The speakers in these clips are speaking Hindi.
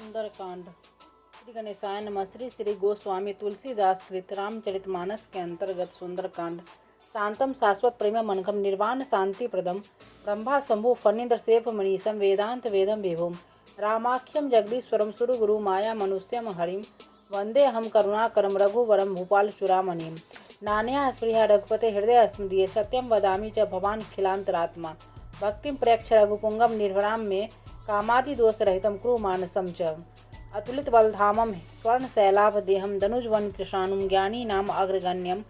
सुंदरकांड। श्री गणेशाय नमः। श्री गोस्वामी तुलसीदास कृत रामचरितमानस के अंतर्गत सुंदरकांड। शांतम शाश्वत प्रेम मनकम निर्वाण शांति प्रदम ब्रह्मा शंभु फणीन्द्र सेफ मनीषम वेदांत वेदम विभुम रामाख्यम जगदीश्वरम सुर गुरु माया मनुष्यम हरिम वंदे हम करुणाकरम रघुवरम भूपाल चूड़ामणिम नान्या स्पृहा रघुपते हृदय स्मृतिये सत्यम वदामि च भवान खिलांतरात्मा भक्तिम प्रयक्ष रघुपुंगम निर्भराम में कामादि दोष रहितम कुरु मानसम च अतुलित बलधामम स्वर्ण शैलाभ देहम धनुजवन कृषाणुम ज्ञानी नाम अग्रगण्यम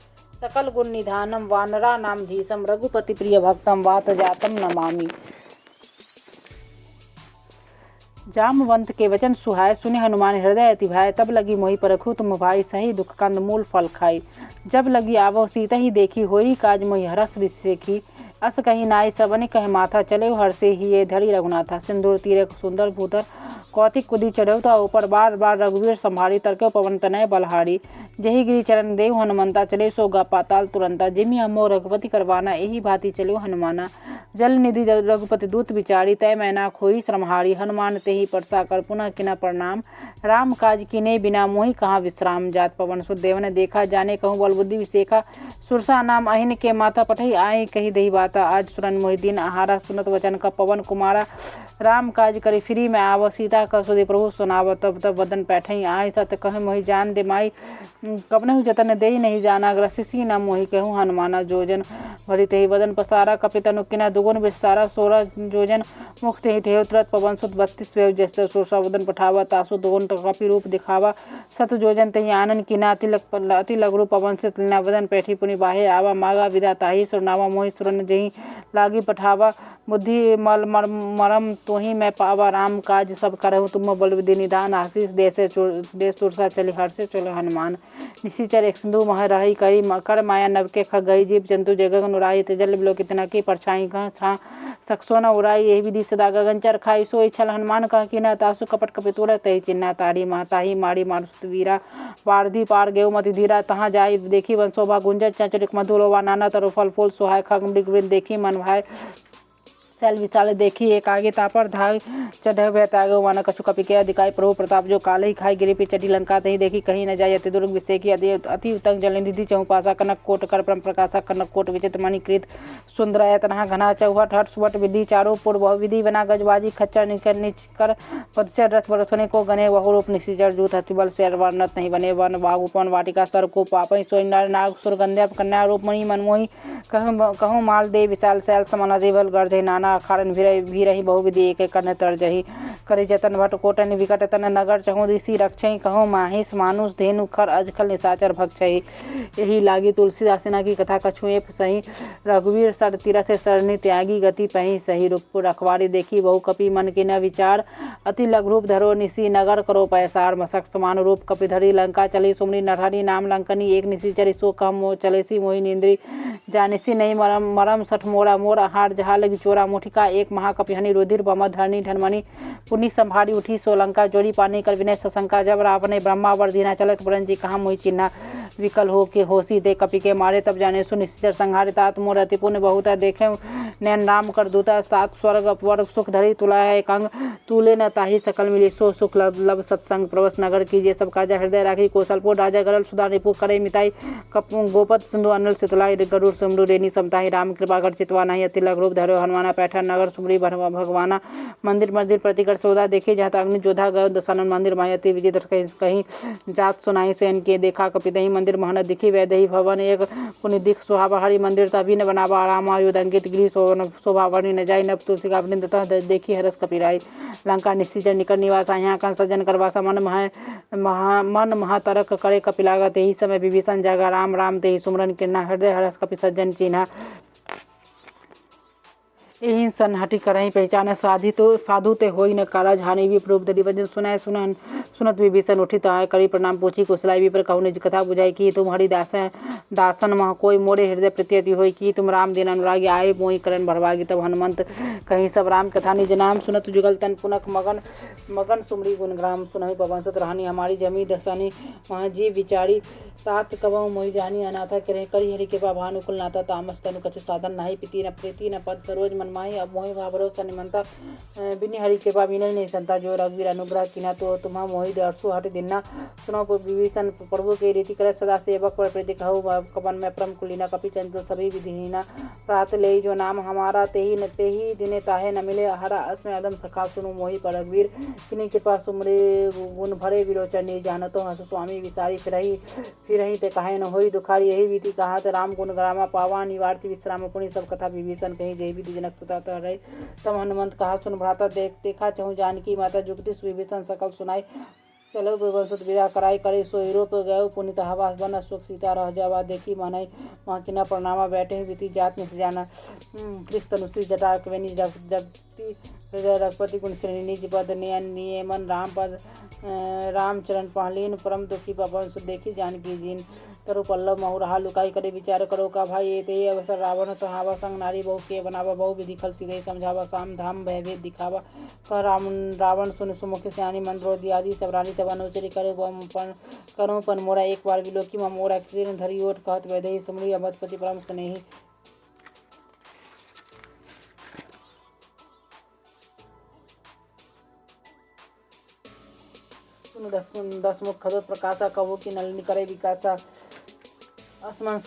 सकल गुण निधानम वानरा नाम धीसम रघुपति प्रिय भक्तम वात जातम नमामि। जामवंत के वचन सुहाय सुने हनुमान हृदय अति भाई तब लगी मोहि परखु तुम भाई सही दुख कंद मूल फल खाई जब लगी आवो सीता ही देखी होई काज मोहि हरस विसेखी अस कही नाई सबने कहे माथा चले हर से ही ये धरी रघुनाथा सिंदूर तीरे सुंदर भूतर कौतिक कुदी चढ़ो तो ऊपर बार बार रघुवीर संभारी तर्क पवन तनय बलहारी जही गिरी चरण देव हनुमंता चले सो गा पाताल तुरंता जिमी अमो रघुपति करवाना यही भांति चलो हनुमाना जल निधि रघुपति दूत विचारी तय मैना खोई श्रमहारी हनुमान ते ही परसा कर पुनः किना प्रणाम राम काज किने बिना मोहि कहाँ विश्राम जात पवन सुदेव ने देखा जाने कहूँ बल बुद्धि विशेखा सुरसा नाम अहिन के माता पठई आए कही दही बाता आज सुरन मोहिदीन आहारा सुनत वचन का पवन कुमारा राम काज करे फ्री में आव सीता का सुदे प्रभु सुनाव तब तब वदन पैठई आय सत कह मोहि जान दे माई कपनहु जतन दे नहीं जाना ग्रसिसी न मोहि कहूँ हनुमाना जोजन भरी तेहि वदन पसारा कपितनु किना दुगुन विस्तारा 16 जोजन मुक्त ही ठेव तुरत पवन सुत 32 वेव ज्येष्ठ सुरसा वदन पठावा तासु दुगुन कपि रूप दिखावा सत जोजन तहि आनन किना अति लघु पवन से तुलना वदन पैठी पुनि बाहे आवा मागा विदा ताही सुरनावा मोहि सुरन जही लागी पठावा बुद्धि मल मरम तोही मैं पावा राम काज सब करहु तुम बल विधि निदान आशीष देश सुरसा चले हर से चले हनुमान निशिचर एक सिंधु मह रही करी कर माया नव के ख गई जीव जंतु जगन उड़ाई तेजल बिलो कितना की परछाई कह छा सकसो न उड़ाई यही विधि सदा गगन चर खाई सोई छल हनुमान कह की न तासु कपट कपितुर तही चिन्ना तारी महताही मारी मारुत वीरा वारधि पार गेव मति धीरा तहाँ जाई देखी वन शोभा गुंजन चंचरिक मधुलोवा नाना तरु फल फूल सुहाय खग मृग देखी मन भाई शैल विशाल देखी एक आगे तापर धाग चढ़े हुए तागो वन कछु कपि के अधिकाई प्रभु प्रताप जो काले ही खाई गिरी पे चटी लंका तही देखी कहीं न जाय अति दुर्ग विषेकी अति उत्तंग जलनिधि चौपासा कनक कोट कर परम प्रकाशा कनक कोट विचित्र मणिकृत सुंदर तना घना चौहट हट सुवट विधि चारों पूर्व विधि बना गजबाजी खच्चर निकर निचकर पदचर रथ बरसने को गने वह रूप निशिचर जूत हथिबल शेर वर्णत नहीं बने वन बागुपन वाटिका सर को पापई सोई नर नाग सुरगंध्या कन्या रूप मणि मनमोही कहूँ माल दे विशाल शैल समान देवल गर्धे नाना अखाड़न भीरही बहुविधि एक कर्ण तर्जही करि जतन भट कोटन विकट तन नगर चहु ऋषि रक्षई कहूँ माहिस मानुष धेनु खर अजखल निशाचर भक्षई यही लागी तुलसीदास सेना की कथा कछुए सही रघुवीर सर तीरथ सरनि त्यागी गति पही सही रूपपुर अखबारी देखी बहु कपि मन के न विचार अति लघु रूप धरो निशी नगर करो पैसार मसक समान रूप कपि धरी लंका चली सुमरी नरहरी नाम लंकनी एक निशी चरी सो कम मो चलेसी मोहि निंद्री जानिसी नहीं मरम सठ मोरा मोर आहार जहा लगी चोरा मुठिका एक महाकपि हनि रुधिर बम धरनी धनमणि पुनि संभारी उठी सोलंका जोड़ी पानी कर विनय सशंका जब रावण ब्रह्मावर दीना चलत पुरन जी कहाँ मोहि चिन्हा विकल हो के होशी दे कपि के मारे तब जाने सुनिश्चर संहारित आत्मोर अति पुण्य बहुता देखे नैन राम कर दूता सात स्वर्ग अपवर्ग सुख धरी तुला है कंग तूले न ताही सकल मिली सो सुख लब सत्संग प्रवस नगर कीजिए सब काजा हृदय राखी कौशलपुर राजा गरल सुधा रिपु करे मिताई गोपत सिंधु अनिल सितलाई गरुड़ सुमरु रेनी समताही राम कृपा कर चितवा नहीं अति लघु रूप धरो हनुमाना पैठन नगर सुमरी भगवाना मंदिर मंदिर प्रतिकर सौदा देखे जहाँ अग्नि जोधा गयो दशानन मंदिर मायती विजय कहीं जात सुनाई सेन के देखा कपिदही मंदिर महन दिखी वैदही भवन एक पुनि दिख सुहावा हरि मंदिर तभी न बनावा आराम आयुध अंकित गिरी शोभा वर्णि न जाय नभ तुलसी का वृंद देखी हरस कपिराई लंका निश्चित निकर निवास यहाँ का सज्जन करवासा मन महातरक करे कपिलागत यही समय विभीषण जगा राम राम ते सुमरन किन्ना हृदय हरस कपि सज्जन चिन्हा यही सन हटी करही पहचाने साधु ते होई न कारा झानी भी प्रभु दरी वजन सुनाए सुनत विभीषण उठित आए करी प्रणाम पूछी कुशलाई विप्र कहु निज कथा बुझाई कि तुम हरि दासन मह कोई मोरे हृदय प्रत्यति होई कि तुम राम दिन अनुरागी आए मोहि करण भरभागी। तब हनुमंत कहीं सब राम कथा निज नाम सुनत जुगल तन पुनक मगन मगन सुमरी गुण ग्राम सुनहि पवन सुत रानी हमारी जमी दसनी मह जी विचारी सात कबहु मोहि जानी अनाथा करे करी हरि कृपा भानुकुल नाथा तामस तनु कछु साधन नाही प्रीति न प्रीति न पद सरोज मन माही अब मोहि भावरोसा निमंता बिनि हरि कृपा विनय नहीं संता जो रघुवीर अनुग्रह किना तो तुम्हा मोहि दर्शु हट दिन्ना सुनो विभीषण प्रभु के रीति कर सदा सेवक पर प्रीति कहु कवन में परम कुलीना कपि चंद्र सभी विधिहीना प्रात ले जो नाम हमारा तेही दिने ताहे न मिले हरा अस्में अदम सखा सुनु मोहि पर रघुवीर किन्हीं कृपा सुमरे गुण भरे विलोचन नहीं जानतो हसु स्वामी विसारी फिरही ते कहे न होई दुखारी यही विधि कहा राम गुण ग्रामा पावा निवारती विश्राम पुनि सब कथा विभीषण कहीं जय विधि जनक सुता रहे। तब हनुमंत कहा सुन भ्राता देखा चहु जानकी माता जुगति विभीषण सकल सुनाई चलो विवंशुत विदा कराई करे सो यूरोप गयो पुनित हवा बन सुख सीता रह जावा देखी मनई माकिना प्रणामा बैठे बीती जात निस जाना कृष्ण अनुश्री जटा कवेनी जगती हृदय रघुपति गुण श्रेणी निज पद नियमन राम पद रामचरण पहलीन परम दुखी पवन सुख देखी जानकी जीन तरु पल्लव महु रहा लुकाई करे विचार करो का भाई ये ते अवसर रावण तहावा संग नारी बहु के बनावा बहु विधि खल सीधे समझावा साम धाम भयभेद दिखावा कह रावण सुन सुमुख सियानी मंत्रों आदि सब रानी तब अनुचरी करो पन मोरा एक बार विलोकी मोरा कृष्ण धरी ओट कहत वैदेही सुमरी अमतपति परम स्नेही। दसमुख खदोत प्रकाशा कहो कि नलिनी करे विकासा आसमान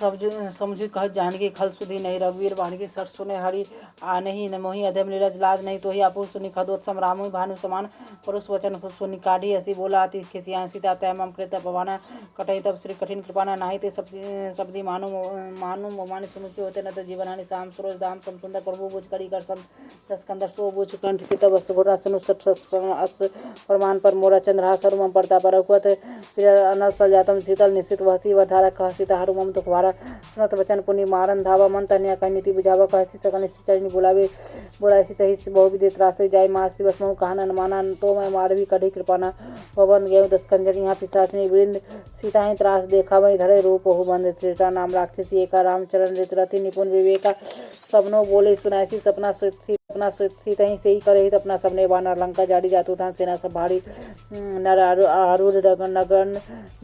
समझी कह जानकी खल सुधी नहीं रघुवीर बाणकी सर सुने हरि आ नहीं न मोहि अधम नीरज लाज नहीं तो ही आपु सुनि खदोत्सम रामु भानु समान परुष वचन सुनि काढ़ी हसी बोला अति खिसियां सीता तय मम कृत पवाना कटई तब श्री कठिन कृपाना नाही ते सब्दी मानु मानु सुमुखी होते न तो जीवन हानि शाम सरोज दाम सम सुंदर प्रभु बुझ करी कर सम दस कंदर सो बुझ कंठ पित वस्तु घोड़ा सनु सत अस प्रमाण पर मोरा चंद्रहा सरुम परता पर रघुवत फिर अनल पर जातम शीतल निश्चित वसी वधारा कह सीता हरुम दुखवारा सुनत वचन पुनि मारन धावा मन तन्या कह नीति बुझावा कहसी सकल चरणी बोलासी तही बहु विधि त्रासे जाय मास दिवस महु कहाना माना तो मैं मारवी कढ़ी कृपाना पवन गयो दस कंजर यहाँ पिशाचनी वृंद सीताएं त्रास देखा वही धरे रूप हो बंद त्रिटा नाम राक्षसी एका रामचरण ऋतरति निपुण विवेका सबनो बोले सुनासी सपना सीता ही से ही करे अपना सबने बानर लंका जाड़ी जातु था सेना सब भारी नर आरूढ़ नगन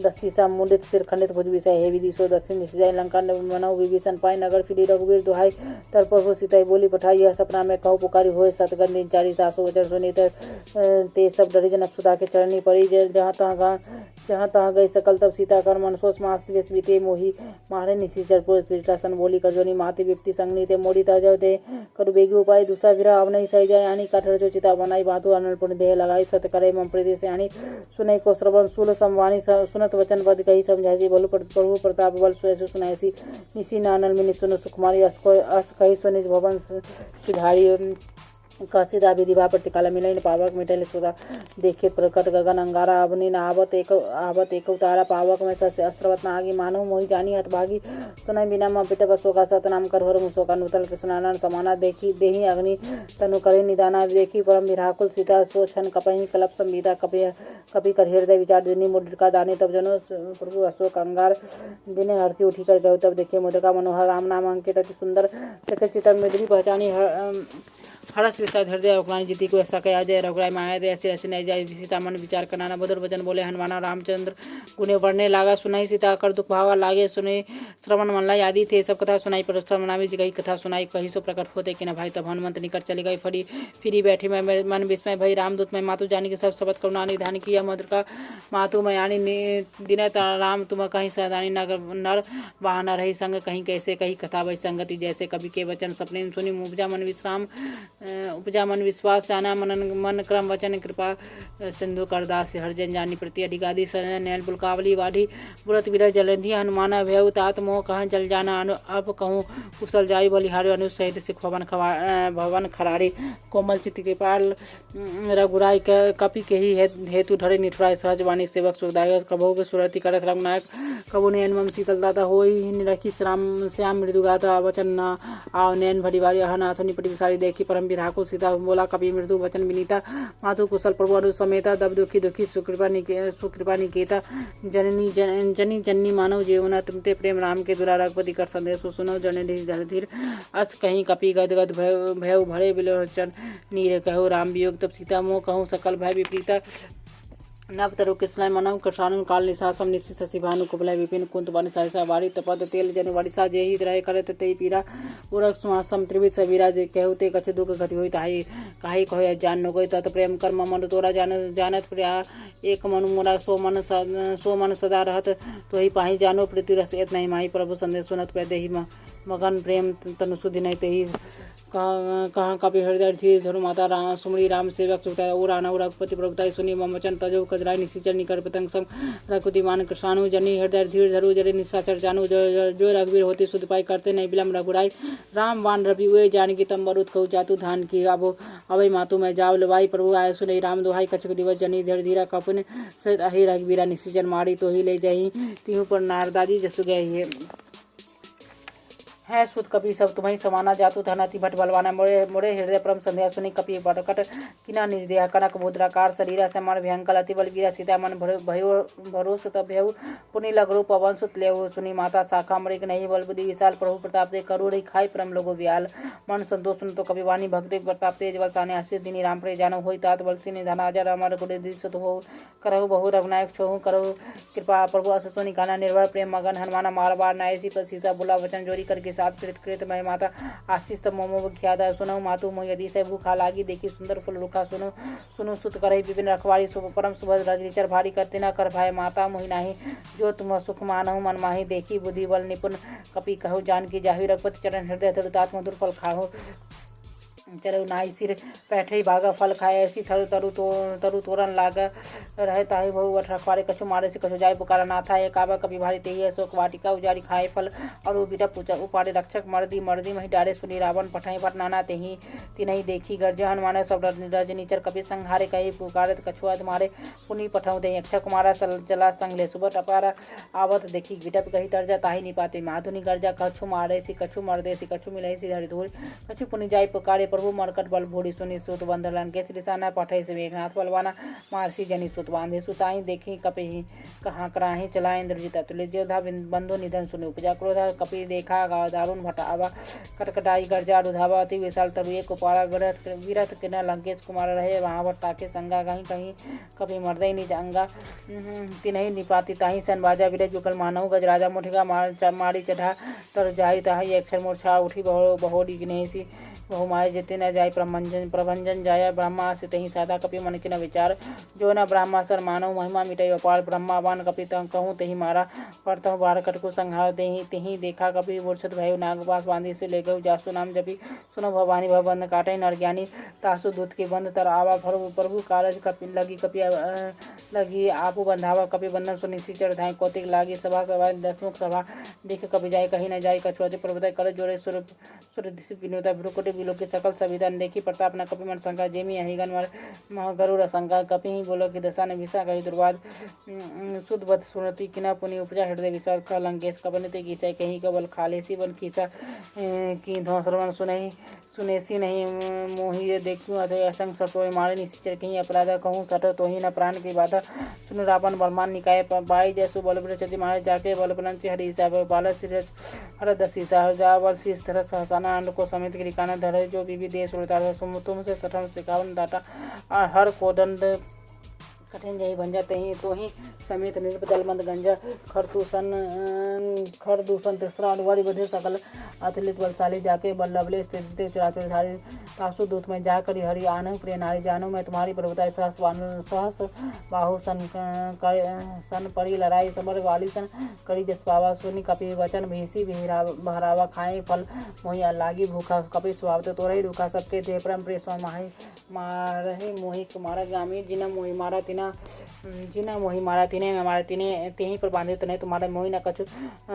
दस्तीसा मुंडित सिर खंडित भुज विषय हे विधि सो दक्षिण निश्चय लंका मनो विभीषण पाई नगर फिरी रघुवीर दुहाई तर प्रभु सीताई बोली पठाई यह सपना में कहू पुकारी होए सतगन दिन चारी सासो वचन सुनी ते सब डरी जनक सुधा के चरणी पड़ी जहाँ तहाँ गई सकल तब सीता कर मन सोच मास दिवस बीते मोही मारे निशिचर पुर श्रीटासन बोली करजोनी माते व्यक्ति संगनी ते मोड़ी ता जाओ ते करु बेगी उपाय दूसरा विरह अब नहीं सही जाए आनी काठर जो चिता बनाई बातु अनल पुण्य देह लगाई सत करे मम प्रदेश से आनी सुनई को श्रवण सूल संवाणी सुनत वचन बद कही समझाई बोलो प्रभु प्रताप बल सुयसु सुनाईसी निसी नानल मिनि सुन सुकुमारी अस कही सुनिज भवन सिधारी कसीदा विधि भा प्रतिकाला मिलन पावक मिटल सुधा देखित प्रकट गगन अंगारा अवनि आवत एक उतारा पावक में सस्य अस्त्रवत नागी मानव मोहि जानी हत भागी सुनय बिना म पिट बसोका सतनाम करहर मुसोका नूतल कृष्णानन समाना देखी देहि अग्नि तनु करे निदाना देखी परम विराकुल सीता सो छन कपहि कलप संविदा कपि कर हृदय विचार दिनी मुद्रिका दाने तब जनो प्रभु अशोक अंगार दिने हर्षि उठी कर गयो तब देखे मुद्रिका मनोहर राम नाम अंकित अति सुंदर देखे चितम मिद्री पहचानी हरस विषय हृदय उपरानी जीती को ऐसा कहा जय रघुराय माया दे ऐसी ऐसी नहीं जाए सीता मन विचार करना मधुर वचन बोले हनुमाना रामचंद्र गुने बढ़ने लागा सुनाई सीता कर दुख भावा लागे सुने श्रवण मनला आदि थे सब कथा सुनाई पर श्रवणामी जी गई कथा सुनाई कही सो प्रकट होते कि न भाई तब हनुमंत निकट चली गई फिरी बैठी मैं मन विस्मय भई रामदूत में मातु जानी के सब शब्द करुणा निधान किया मधुर का मातु मैं आनी दिन राम तुम कहीं सदानी नर वाहन रही संग कहीं कैसे कही कथा वही संगति जैसे कवि के वचन सपने सुनी उपजा मन विश्वास जाना मन क्रम वचन कृपा सिंधु करदास हरजन जानी प्रति अधिगादी सरन नैल पुलकावली वाढ़ी बुरत विरह जलंधी हनुमाना भयउ तात मोह कहाँ जल जाना अब कहूँ कुशल जाई बलिहारी अनु सहित सिख भवन खरारी कोमल चित्त कृपाल रघुराय कपि के ही हेतु धरे निठुराय सहज वाणी सेवक सुखदायक कभो सुरति करत रघुनायक कबो नयन मम शीतलता होई निरखी श्याम मृदु गाता वचन न आओ नयन भरी बारी अहनाथ निपटी विसारी देखी परम विराकुल सीता बोला कपि मृदु वचन विनीता मातु कुशल प्रभु अनु समेता दब दुखी दुखी सुकृपा निकेता जननी जननी मानव जीवन तुमते प्रेम राम के दुरा रघुपति कर संदेश सुनो जन धीर अस्त कहीं कपि गद गद भय भरे बिलोचन नीर कहो राम वियोग तब सीता मोह कहूँ सकल भय विपरीता नव तरु कृष्ण मनम कृषाणु काल निशासम निश्चित शशि भानु कुबलय विपिन कुंत बन सहसा वारी तपद तेल जन वरिषा जे ही रहे करत ते पीरा उरक सुहासम त्रिविध सबीरा जे कहते कछ दुख गति होई ताही काहे कहो जान न गई तत प्रेम कर्म मन तोरा जानत प्रिया एक मन मोरा सो मन सदा रहत तो ही पाही जानो पृथ्वी रस एत नहीं माही प्रभु संदेश सुनत पे देही मगन प्रेम तनु सुधि नहीं तेही कहाँ कपि हृदय धीर धरु माता राम सुमरी राम सेवक सुता ओ राणा रघुपति प्रभुताई सुनी मम वचन तजो कजराय निशिचर निकर पतंग संग रघुपति मान कृष्णानु जनी हृदय धीर धरु जरे निशाचर जानू जो रघुवीर होती सुध पाई करते नहीं बिलम रघुराई राम वान रवि हुए जानकी तम बरुत कहु जातु धान की अब अभय मातु में जाव लवाई प्रभु आय सुनई राम दोहाई कछुक दिवस जनी धीर धीरा कपुन सहित अहि रघुवीरा निशिचर मारी तो ही ले जाही तिहु पर नारदादी जसु गए है सुत कपि सब तुम्हें समाना जातु धनति भट बलवाना मोरे हृदय परम संध्या सुनी कपि बटकट किना निज देह कनक मुद्राकार शरीरा से मन भयंकर अति बल वीरा सीता मन भयो भरोस तब भयउ पुनि लगरू पवन सुत लेहु सुनी माता शाखा मृग नहीं बल बुद्धि विशाल प्रभु प्रताप दे करुण खाई परम लोगो व्याल मन संतोष सुन तो कपि वाणी भक्ति प्रताप तेज बल साने आशीष दिनी राम प्रे जानो होई तात बल सिनी धन अजर अमर गुण दिसत हो करहु बहु रघुनायक छोहु करहु कृपा प्रभु अस सुनी काना निर्भर प्रेम मगन हनुमान मार बार नायसी पर सीता बोला वचन जोरी करके साथ कृत मय माता आशीष मोमो ख्यादा सुनो मातु मोह यदि से भूखा लागी देखी सुंदर फुल रुखा सुनो सुत करे विपिन रखवारी परम सुभद रजनीचर भारी करते न कर भाई माता मोहि नाही जो तुम सुख मानहु मन माही देखी बुद्धि बल निपुण कपि कहु जान की जाहि रघुपति चरण हृदय धरुतात मधुर फल खाहो चरु नाई सिर पैठई भागा फल खाए ऐसी तरु तोरन लागा रहे ताहि बहु वट रखवारे कछु मारे से कछु जाय पुकारा ना था एक आवा कभी भारी तेही अशोक वाटिका उजारी खाए फल और बीटा पूछा उपाड़े रक्षक मर्दी मही डारे सुनी रावण पठाई पट नाना तेही तिनही देखी गर्ज हनुमान सब रजनीचर कपि संहारे कही पुकारत कछुआ मारे पुनि पठाऊ दे अक्षय कुमारा चला संग ले सुबह अपारा आवत देखी बिटप कही तर्जा ताही निपाते माधुनी गर्जा कछु मारे सी कछु मर्दे सी कछु मिलई सी धरि धूल कछु पुनि जाय पुकारे प्रभु मरकट बल भोड़ी सुनी सुत बंधलन के श्रीसाना पठे से मेघनाथ बलवाना मारसी जनी सुत बांधे सुताई देखी कपि कहाँ कराही चला इंद्रजित तुल्य जोधा बंधु निधन सुनि उपजा क्रोधा कपि देखा दारुण भटावा कटकटाई गर्जा रुधावा अति विशाल तरुए कुपारा विरत किन लंकेश कुमार रहे वहाँ भट्टा के संगा कहीं कहीं कपि मर्दई निज अंगा तिनहि निपाति ताही सन बाजा विरज जुगल मानव गजराजा मुठिगा मारी चढ़ा तर जाई ताही अक्षर मूर्छा उठी बहोड़ी गिनेसी बहुमाय जेते न जाय प्रभंजन जाया ब्रह्मा से तही सादा कपि मन के न विचार जो न ब्रह्मा सर मानव महिमा मिटय अपार ब्रह्मावान कपि तंग कहूँ तही मारा पड़तहु बार कट को संहार तही देखा कपि मूर्छित भयो नागपास बांधी से ले गऊ जासु नाम जपी सुनो भवानी भवबंध काटे नर ज्ञानी तासु दूत के बंध तर आवा प्रभु कारज कपि लगी आपु बंधावा कपि बंधन सुनि सिचर धाय कौतिक लागी सभा दसमुख सभा देख कपि जाय कहीं न जाय कछुअति प्रभुता कर जोरे सुर विनोदा भ्रुकुट बिलो के सकल संविधान देखी प्रताप न कपि मन शंका जेमी अहिगन मर गरुड़ शंका कपि ही बोलो कि दशा ने विषा कही दुर्वाद सुदबत सुनती किना पुनि उपजा हृदय विशाल का लंकेश कबनते गीसा कहीं कबल खालेसी बन खीसा की धौसरवन सुनेसी नहीं मोहि देखूँ अथवा असंग सटोय मारे निश्चर कहीं अपराध कहूँ सटो तो ही न प्राण की बाधा सुन रावण बर्मान निकाय बाई जैसु बल चति मारे जाके बल बलन से हरि हिसाब बाल सिर हर दसी जावल शीस धर सहसाना अंड को समेत गिरिकाना धरे जो बीबी देश उड़ता तुम से सठन सिकावन डाटा हर कोदंड कठिन जही भंजा तही तो ही समेत निर्बदल मंद गंजा खरदूषण तिस्रा अनुवारी बधे सकल अतुलित बलशाली जाके बल्लभले स्थित चराचर धारी तासु दूत में जाकर हरि आनंद प्रिय नारी जानो मैं तुम्हारी प्रभुता सहस बाहु सन परी लड़ाई समर वाली सन करी जस बाबा सुनी कपि वचन भीसी बहरावा खाए फल मोहि लागी भूखा कपि स्वभाव तोरही रूखा सबके देह परम प्रिय स्व माही मारहे मोहि कुमारा गामी जिन मोहि मारा तिना जिना मोही मारा तिने में मारा तिने तेही पर बांधे तो नहीं तुम्हारा मोही न कछु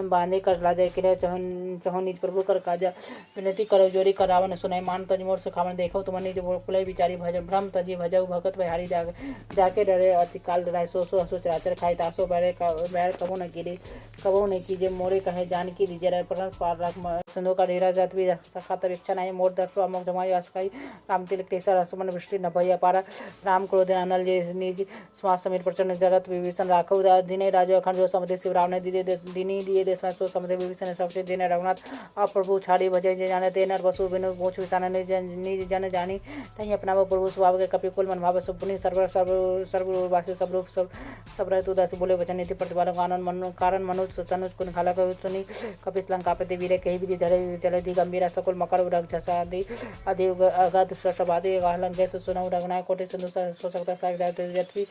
बांधे कर लाजा किरे चहो निज प्रभु कर काजा विनती करो जोरी कर रावण सुनाई मान तज मोर सुखावन देखो तुम निज कुलय विचारी भजन भ्रम तजी भजऊ भगत बिहारी जाके डरे अति काल डराय सो हसो चराचर खाई तासो बैर कबो न गिरी कबो न कीजे मोरे कहे जान की रिजर पर पार रख सिंधु का ढेरा जात भी सखा तब इच्छा नहीं मोर दर्शो अमोक जमाई असकाई राम तिलक तेसर असमन वृष्टि न भैया पारा राम क्रोध अनल जे निज श्वास समीर प्रचंड जगत विभीषण राखो दिने राजो अखंड जो समदे शिव राम ने दिनी दिए देश में सो समदे विभीषण सबसे दिने रघुनाथ अप्रभु छाड़ी भजे जे जाने ते नर बसु बिनु पूछ विसान निज जन जानी तही अपना प्रभु स्वभाव के कपि कुल मन भाव सुपुनि सर्व सर्व सर्ववासी सब रूप सब रहतु दास बोले वचन नीति प्रतिपालन आनंद मन कारण मनुष्य तनुज कुन खाला सुनी कपिस लंका प्रति वीर कही विधि धरे जलधि गंभीर सकल मकर रग झसा आदि आदि अगध शशबादि गाहलं जैसे सुनऊ रघुनाय कोटि सिंधु सो सकता साग जदपि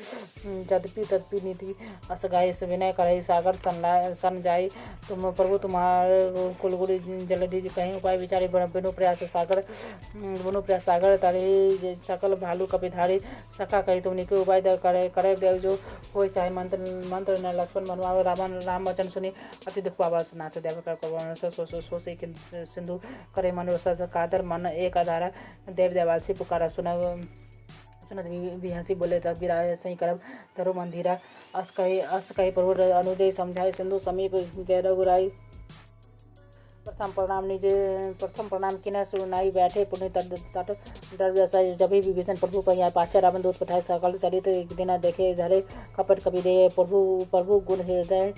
जदपि तदपि नीति अस गाय से विनय करे सागर सन जाय तुम प्रभु तुम्हारे कुलगुरी जलधि कहीं उपाय विचारी बिनु प्रयास सागर तारी सकल भालू कपिधारी सखा कही तुम निके उपाय करे देव जो कोई चाहे मंत्र न लक्ष्मण मनवा राम वचन सुनी अति दुख पावा नाथ देव कर सो सिंधु करे मन कादर मन एक आधारा देव देवाल से पुकारा सुनत बिहसी बोले तदबीरा सही करब धरो मंदिरा अस कही प्रभु अनुदय समझाए सिंधु समीप गैरगुराई प्रथम प्रणाम किना सुनाई बैठे पुण्य तट डर जैसा जब भी विभीषण प्रभु पर यहाँ पाछा रावण दूत पठाए सकल चरित एक दिन देखे धरे कपट कपि दे प्रभु गुण हृदय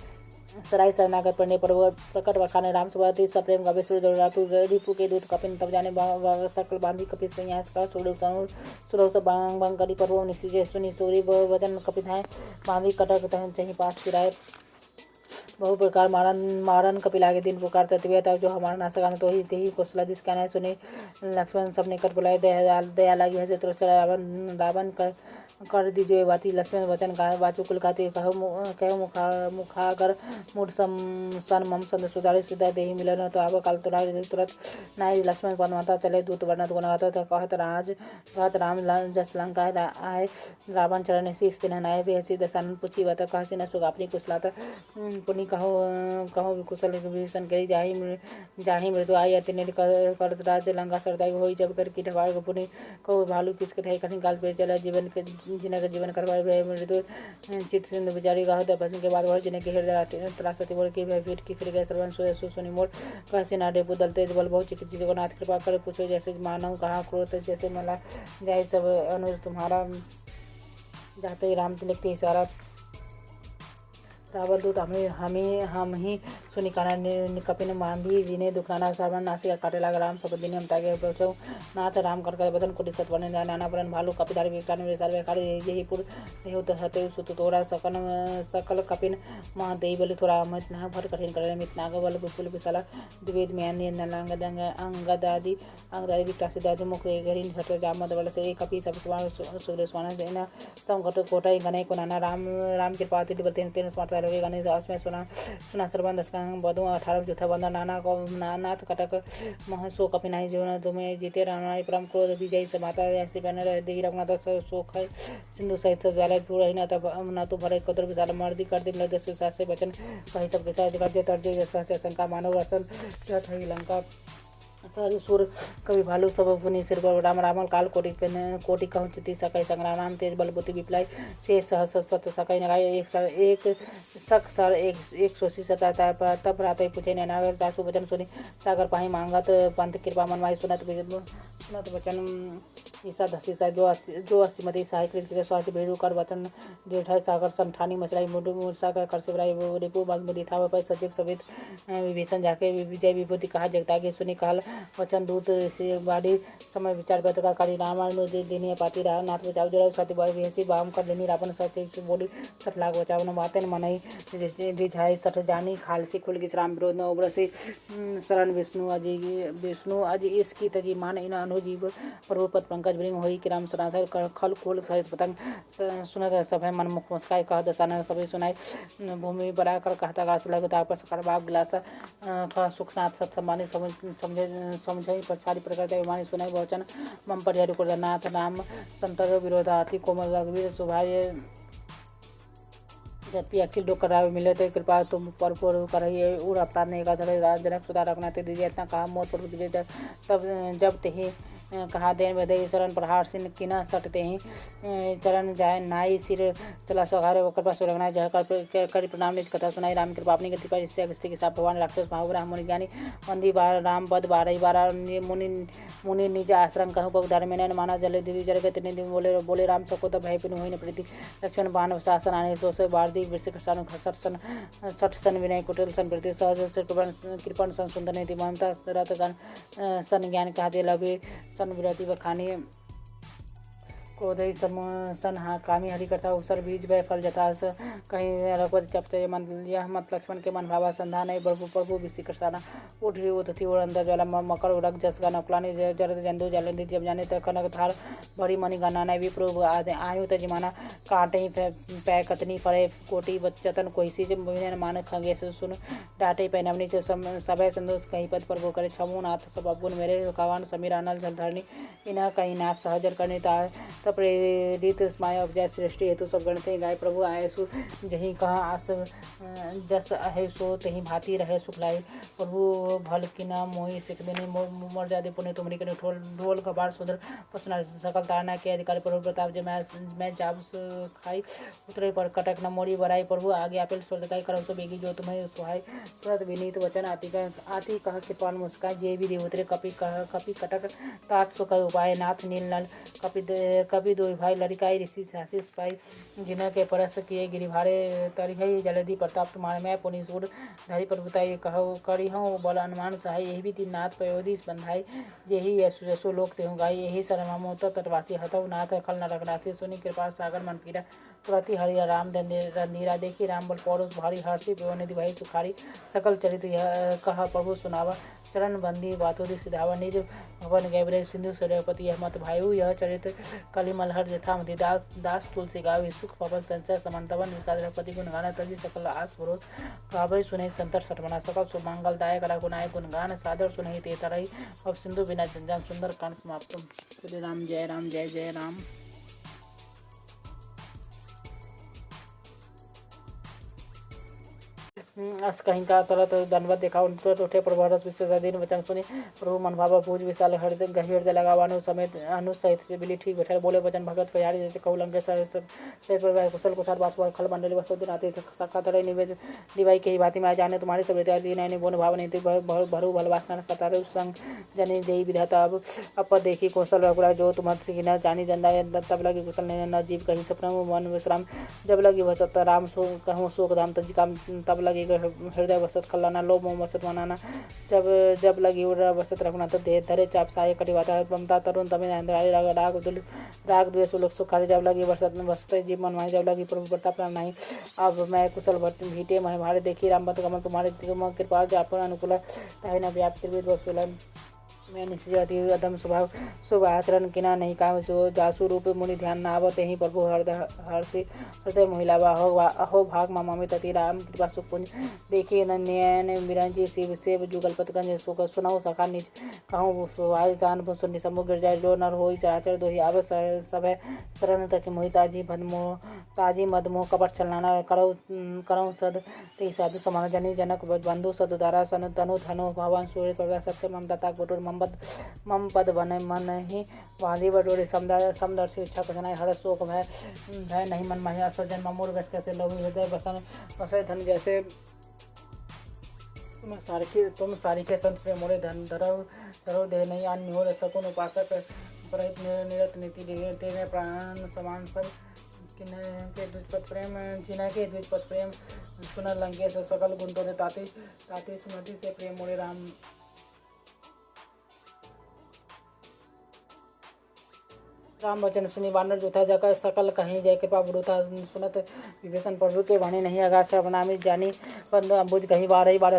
सराय शरणागत पढ़ने प्रकट वखाने राम सुभाति सप्रेम गवे सूर्य रिपु के दूत कपिन तब जाने सकल बांधी कपिस यहाँ का सुरव बांग करी प्रभु निश्चय सुनी सूरी वचन कपिधाए बांधी कटक चाहिए पास किराए बहु प्रकार मारन कपिला दिन पुकार तत्व जो हमारा नाशकान तो ही तेही कौशला दिस कहना सुने लक्ष्मण सबने कर बुलाए दया लगी है तो रावण कर दीजिए बाती लक्ष्मण वचन का वाचु कुल खाते कहो मुखागर मूड सन मम संद सुधारी सुधा देही मिलन तो अब काल तुरंत नाई लक्ष्मण पदमाता चले दूत वर्णत गुण तो कहत राम जस लंका आए रावण चरण शीस दिन नाय बेहसी दसान पूछी बता कहसी न सुख अपनी कुशलात पुनि कहो कुशल विभीषण कही जाही मृदु आई अति नील करत राज लंका सरदाई होई जब कर की ढवार पुनि कहो भालू किसके थे कठिन काल पे चला जिनका जीवन करवाए मृदु चित सिंधु विचारी गाह भसन के बाद वह जिन्हें के हृदय त्रासती बोल के भीट की फिर गए सर्वन सुनी मोर कहसी नाडे बुदल तेज बल बहुत चिकित्सित को नाथ कृपा कर पूछो जैसे मानव कहाँ क्रोध जैसे मला जाए सब अनुज तुम्हारा जाते ही राम तिलक के इशारा रावण दूत हम ही सुनी काना कपिन बांधी जिन्हें दुखनाना सावन नासिका काटे लगा राम सब दिन हम तागे बचो नाथ राम कर बदन कोटि सतवन नाना बरन भालू कपिधारी विकान विशाल व्याखारी यहीपुर देहत हते सुत तोरा सकल कपिन महा देई बलि थोड़ा अमित ना भर कठिन करे मित नाग बल विपुल विशाला द्विवेद में अन्य नलंग दंग अंगदादि विकासी दादि मुख घरिन छठ जामद बल से कपि सब सूर्य स्वान देना सम घट कोटाई गने को नाना राम कृपा अति बलतेन तेन स्मार्ट रवि गणेश असमें सुना सर्बंध बधु 18 चौथा बंधा नाथ कटक महसो कपिनाई जो तुम्हें जीते रानाई परम क्रोध विजय से माता ऐसे बने रहे देही रघुनाथ शोक है सिंधु सहित ज्वाला पूरा ही न तो भरे कदर विशाल मर्दी कर दी दस से वचन कही सबके साथ गर्जे तर्जे शंका मानव वर्षन लंका सुर कवि भालू सब पुनि सिर राम रावण काल कोटि कहूँ चिति सकई संग्राम राम तेज बलबुति विप्लाई से सहस सत सकई नगाई एक सक सर एक सोसी सता तब रात पूछे नागर दासु वचन सुनी सागर पाही मांगत पंथ कृपा मनवाई सुनत वचन ईसा धसीसा जो असीमती सहायकृत स्वास्थ्य भेड़ू कर वचन जेठाई सागर संठानी मचलाई मुडू सागर कर शिवराई रिपु बागमती था पर सचिव सवित विभीषण जाके विजय विभूति कहा जगता के सुनी काल वचन दूत से बाड़ी समय विचार बतका करी रामायण दिनी पाती रहा नाथ बचाव जरा सती बाई भेसी बाम कर लेनी रावण सत्य बोली सठ लाख बचाव न बातें मनई रिझाई सठ जानी खालसी खुल गिस राम विरोध न उब्र से शरण विष्णु अज इसकी तजी मान इन अनुजीव प्रभुपत पंकज ब्रिंग होई कि राम सरासर खल खोल सहित पतंग सुनत सभय मन मुख मुस्काई कह दसाना सभी सुनाई भूमि बड़ा कर कहता गाछ लगता पर सकर बाग गिलासा सुखनाथ सत सम्मानित समझे सारी प्रकार विमानी सुनाई वचन मम परिहरि नाथ नाम संतर विरोधाति कोमल रघुवीर सुभाय जति अखिल डोक करावे मिले तो कृपा तुम पर करहिए उर अपराध नहीं का जनक सुधा रघुनाथ दीजिए इतना कहा मोर पर दीजिए तब जब तेहि कहा देन बधे शरण प्रहार सिन किना सट तेहि चरण जाय नाई सिर चला सघारे कृपा सुरघना जह कर प्रणाम निज कथा सुनाई राम कृपा अपनी गति पर इससे अगस्त्य के साथ भगवान राक्षस महावरा मुनि ज्ञानी मंदी बार राम बद बारही बारा मुनि मुनि निज आश्रम कहूँ पग धर्म में माना जल दीदी जल गति निधि बोले बोले राम सको तब भय पिन हुई न प्रीति लक्ष्मण बाण शासन आने सो बारदी वृश्चिक सन सठ सन विनय कुटिल सन प्रति सहज कृपण सन सुंदर नीति ममता रत सन ज्ञान कहा दे लभे सन विरति बखानी क्रोधई सन हाँ कामी हरि करता उसर बीज वह फल जतास कहीं रघुपति चपते मन यह मत लक्ष्मण के मन भावा संधान प्रभु प्रभु विषि कृष्णा उठ उठती और अंदर ज्वाला मकर रख जस गन अकलानी जरद जंदु जलंदी जब जाने तक कनक धार भरी मणि गणना विप्रभु आयु तजमाना काटे पै कतनी पड़े कोटि बचतन कोई सी मान खंगे सुन डाटे पैनवनी से सभय संतोष कहीं पद प्रभु करे छमू नाथ सब अवगुण मेरे कावान समीर अनल जलधरणी इन्ह कहीं नाथ सहजर करने प्रेरित स्माय अवजय सृष्टि हेतु सब गणते गाय प्रभु आय सु जही कहा आस जस अहे सो तही भांति रहे सुखलाई प्रभु भल किना मोहि सिख देने मर जादे पुण्य तुमरी के ढोल ढोल कबाड़ सुधर पसना सकल तारना के अधिकारी प्रभु प्रताप जे मैं जाब खाई उतरे पर कटक न मोड़ी बराई प्रभु आगे आपेल स्वर्गाई करो सो बेगी जो तुम्हें सुहाई तुरंत विनीत वचन आति कह कृपान मुस्कान जे भी देवोतरे कपि कटक तात सो कर उपाय नाथ नील नल कपि दो भाई लड़काई ऋषि सासिस पाई जिन्ह के परस किए गिरिभारे तरिहई जलधि प्रताप तुम्हारे मैं पुनि सूर धरि प्रभुताई कहो करिहूँ बल अनुमान सहाय यही भी तीन नाथ पयोधि बंधाई जेहि यशु यशु लोक तेहु गाई यही सरमामोत तटवासी हतौ नाथ खल न रघनासी सुनि कृपा सागर मन पीरा तुरति हरि राम नीरा देखी राम बल पौरुष भारी हर्षि निधि भाई सुखारी सकल चरित कह प्रभु सुनावा चरण बंदी बातों सिधावा निज भवन गैबरे सिंधु सरपति यह मत भायु यह चरित कलिमल हर जथामति दास तुलसी गावे सुख पवन संचय समन्तवन विषादपति गुण गाना तजी सकल आस भरोस गावे सुने संतर सटमना सकल सुमंगल दायक रघुनाय गुण गान सादर सुनहि ते तरहि अब सिंधु बिना जंजान सुंदर कांड समाप्त। श्री राम जय जय राम। अस कहीं का तरत दंडवत देखा उनको उठे प्रभु रस विशेषाधीन वचन सुनी प्रभु मन भावा भूज विशाल हृदय गहिर लगावा समेत अनुसहित बिली ठीक बैठे बोले वचन भगत कयारी जैसे कहू लंके सहित कुशल कुशार बासुआ खल मंडली वसुदिन आते साक्षात निवेद दिवाई के ही भांति में जाने तुम्हारी सब रीति बोन भाव नहीं भरू भलवासना कतार संग जनी देवी विधाता अब अप देखी कौशल रघुरा जो तुम न जानी जंदा तब लगी कुशल न जीव कहीं सपना मन विश्राम जब लगी वसत राम सो कहूँ शोक धाम तजी काम तब लगी हृदय वसत खल्लाना लोभ मोह वसत मनाना जब लगी उड़ा वसत रखना तो देह धरे चाप साय कटिवाता ममता तरुण तमिल अंधरारी राग द्वेष उलक सुखारी जब लगी वसत वसत जीव मन माही जब लगी प्रभु प्रताप राम नहीं अब मैं कुशल भट्ट भीटे मह भारे देखी राम बत कमल तुम्हारे कृपा जापन अनुकूल ताहि न व्याप्त त्रिविध वसुलन मैं निश्चय अदम स्वभाव शुभ आचरण किना नहीं का जो जासु रूप मुनि ध्यान नावत ही प्रभु हर्षि हृदय महिलावा अहो भाग मामी तति राम कृपा सुपुंज देखिए नयन मिरंजी शिव सेव जुगलपतगंज सुनाओ सखा निज कहूँ सुहाय जान सुनि समुद्र जाय लो नर हो चराचर दोहि आव सब शरण तक मोहि ताजी मदमोह कपट छलनाना करौ सद ते साधु समान जनी जनक बंधु सदुदारा सन तनु धनु भवन सूर्य प्रभा सत्य ममता ताक बटोर मम पद बन मन ही वाली बटोरे समदर्शी इच्छा कठिनाई हर शोक भय नहीं मन माही असर्जन ममूर बस कैसे लोभी हृदय बसन बसे धन जैसे तुम सारी के संत प्रेम मोरे धन धरो देह नहीं अन्य हो सकुन उपासक प्रहित निरत नीति तेने प्राण समान सब के द्विजपत प्रेम जिन्ह के द्विजपत प्रेम सुन लंकेश सकल गुण तो ताते स्मृति से प्रेम मोरे राम राम वचन सुनी वानर जोथा जाकर सकल कहीं जय कृपा बुरुथा सुनत विभीषण प्रभु के वाणी नहीं अगार सर्वनामी जानी बंधु अम्बुज कहीं बारह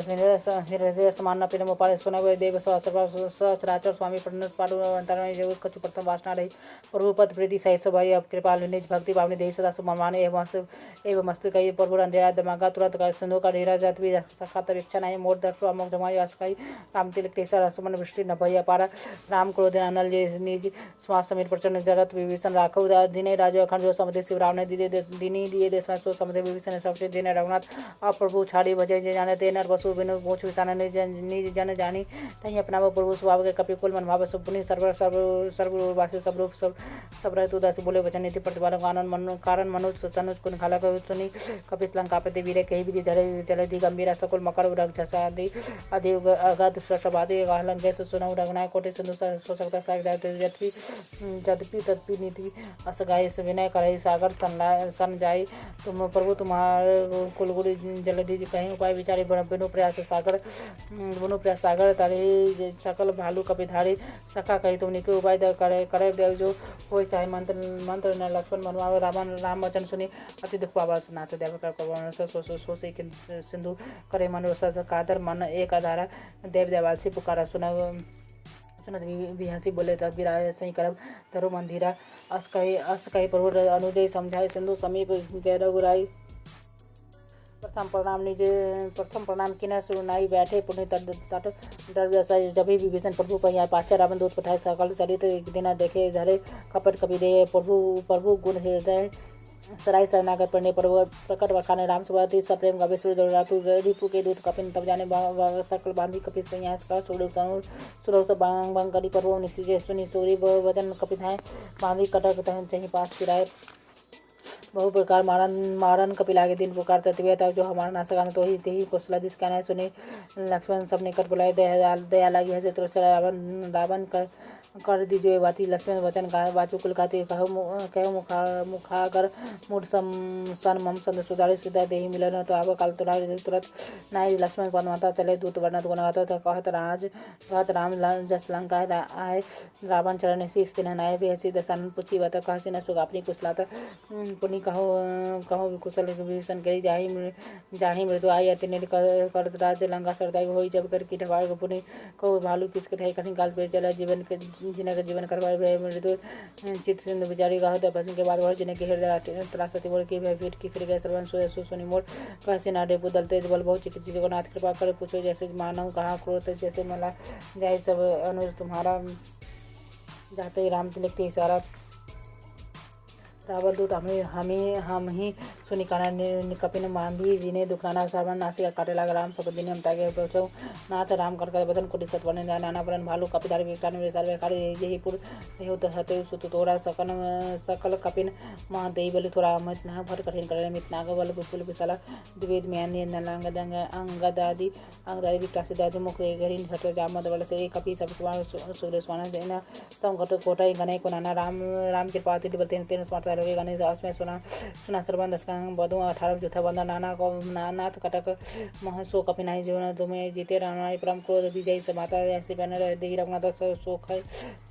हृदय समान पिन मोपाल सुन वे देव सहचराचर स्वामी प्रणत पालु अंतरण जगत कछु प्रथम वासना रही प्रभु पद प्रीति सहित भाई अब कृपाल निज भक्ति भावनी देहि सदा सुमाने एवं मस्तु कही प्रभु अंधेरा दमागा तुरंत कर सिंधु का ढेरा जात भी सखात वीक्षा नहीं मोर दर्शो अमोक जमाई अस्काई राम तिलक तेसर सुमन वृष्टि न भैया पारा राम क्रोध अनल निज श्वास समीर प्रचंड जगत विभीषण राखो दिने राजो अखंड जो समधि शिव रावण दिनी दिए देश में सो समधि विभीषण सबसे दिने रघुनाथ अब प्रभु छाड़ी भजे जे जाने ते नर बसु बिनु मोछ वितान निज जन जानी तही अपना प्रभु स्वभाव के कपि कुल मन भाव सब पुनि सर्व सर्ववासी सब रूप सब रहतु दास बोले वचन नीति प्रतिपालक आनंद मन कारण मनुष्य तनुज कुन खाला सुनी कपिस लंका प्रति वीर कही विधि जलधि गंभीर सकल मकर उरग झसा आदि अगाध शशबादी गाहलन जैसे सुनऊ रघुनाय कोटि सिंधु सो सकता साग जदपि तदपि नीति अस गाय से विनय करहि सागर सन जाई तुम प्रभु तुम्हारे कुलगुरी जलधि कहीं उपाय विचारी बिनु प्रयास सागर तारी सकल भालू कपिधारी सखा कही तुम निके उपाय करे देव जो हो चाहे मंत्र न लक्ष्मण मनवा राम वचन सुनी अति दुख पावा नाथ देव सो सिंधु करे मन कादर मन एक आधारा देव देवालसी पुकारा सुनत बिहासी बोले तदबिराय सही करब धरो मंदिरा अस कही प्रभु अनुदय समझाए सिंधु समीप गैरव गुराई प्रथम प्रणाम किन सुनाई बैठे पुण्य तट जब भी विभीषण प्रभु पहिया पाछा रावण दूत पठाए सकल चरित दिन देखे धरे कपट कपि दे प्रभु गुण हृदय सराय शरणागत पढ़ने पर प्रकट वखाने राम सुभाति सप्रेम गवेश्वर दौड़ापु रिपु के दूत कपिन तब जाने सकल बांधी कपि यहाँ का सुरव से बांग करी पर निश्चय सुनी चोरी वचन कपि थाए बांधी कटक चाहिए पास किराए बहु प्रकार मारन कपिल आगे दिन पुकार तत्व जो हमारा नाशकान तो ही ते ही कौशला दिस कहना सुने लक्ष्मण सब निकट बुलाए दया लगी है तो रावण कर दीजिए बाती लक्ष्मण वचन वाचु कुल खाते कहो मुखागर मूड सन मम संद सुधारी सुधा देही मिलन तो अब काल तुरंत नाई लक्ष्मण पदमाता चले दूत वर्णत गुणाता तो कहत राम जस लंका आए रावण चरण से स्थिन नाय भी ऐसी दशानन पूछी बात कहसी न सुख अपनी कुशलाता पुनि कहो कुशल विभीषण कही जाही मृदु आई अति नील कर राज लंका सरदाई होई जब कर की ठवार पुनि कहो भालू किसके थे कठिन काल पे चला जिनका जीवन करवाए मृदु चित सिंधु विचारी गाहत पसंद के बाद वह जिन्हें के हृदय त्रासती बोल की फिर गए सर्वन सुनी मोर कहसे नाडे बुदल तेज बल बहुत चिकित्सक को नाथ कृपा कर पूछो जैसे मानव कहाँ क्रोध जैसे मला जाय सब अनुज तुम्हारा जाते ही राम लिखते इशारा रावण दूत हम ही सुनी काना कपिन मांधी जिन्हें दुखनाना सावन नासिका काटे लगा राम सब दिन हम तागे पहुँचो नाथ राम कर बदन कोटि सतवन नाना परन भालू कपिधारी विकान विशाल खाली यही पुर तो हते सुत तोरा सकल कपिन माँ दही बलि थोड़ा अमित ना भर कठिन कर मित नाग बल पुल विशाला द्विवेद में अन्य नलांग अंगदादि विकासित आदि मुख गरीन छठ जामद बल से कपि सब सूर्य स्वान देना तम घट कोटाई गणय को नाना राम कृपा अति बलते तेन स्मार्ट रवि गणेश असमें सुना सर्वन दस बधु 18 चौथा बंदा नानाथ कटक महसो कपिनाई जीवन तुम्हें जीते रामाय परम क्रोध विजय से माता ऐसे बने रहे देही रघुनाथ सोख है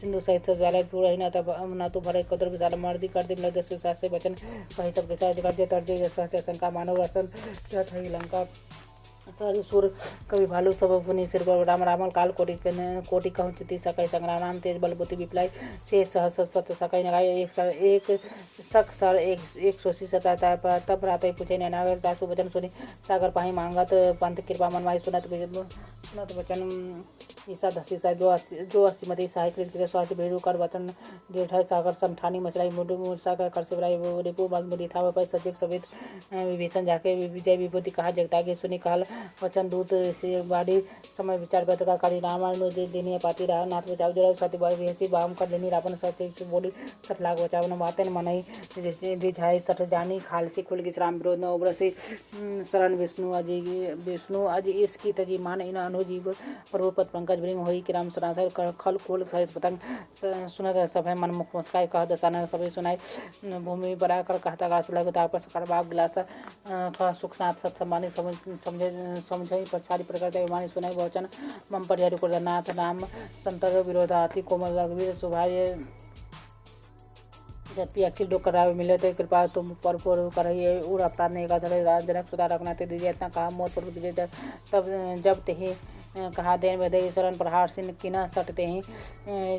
सिंधु सहित ज्वाला पूरा ही न तो भरे कदर विशाल मर्दी कर दे मिले 10 से वचन कही सबके साथ कर दे तर्जे शंका मानव वर्षन लंका सुर कवि भालू सब पुनि सिर राम रामल काल कोटि कहूँ चिति सकई संग्राम राम तेज बलबुति विप्लाई से सहस सत सकई नगाए एक सक सर एक सोसी सता तब रात पूछे नागर दासु वचन सुनी सागर पाही मांगत पंथ कृपा मनवाई सुनत वचन ईसा धसीसा जो असीमती सहाय कृत स्वास्थ्य भेड़ू कर वचन जेठाई सागर संठानी मचलाई मुड सागर कर शिवराई रिपु बागमती था पर सचिव सवित विभीषण जाके विजय विभूति कहा जगता के सुनी काल वचन दूत से बाड़ी समय विचार व्यक्त करी रामायण दिनी पाती रहा नाथ बचाव जरा सती बेसी बाम कर देनी रावण सत्य बोली 60 लाख बचावन माते मनई रिझाई सठ जानी खालसी खुल गिस राम विरोध न उब्र से शरण विष्णु अजी इसकी तजी मान इन अनुजीव प्रभु पद पंकज भृंग होई कि राम सरासर खल खोल सहित पतंग सुनत सभय मन मुख मुस्काय कह दसाना सभी सुनाई भूमि बरा कर कहता गास लगता पर सकर बाग गिलास सुखनाथ सत सम्मानित समझे पछाड़ी प्रकृति अभिमानी सुनाई वचन मम परिहरि कुलनाथ नाम संतर विरोधाति कोमल रघुवीर सुभाय यद्यपि अखिल डोक करावे मिले तो कृपा तुम पर करही उड़ अपराध नहीं का धरे जनक सुधा रघुनाथ दीजिए इतना कहा मोर पर दीजिए तब जब ते कहा देन बधे शरण प्रहार सिन किना सटते ही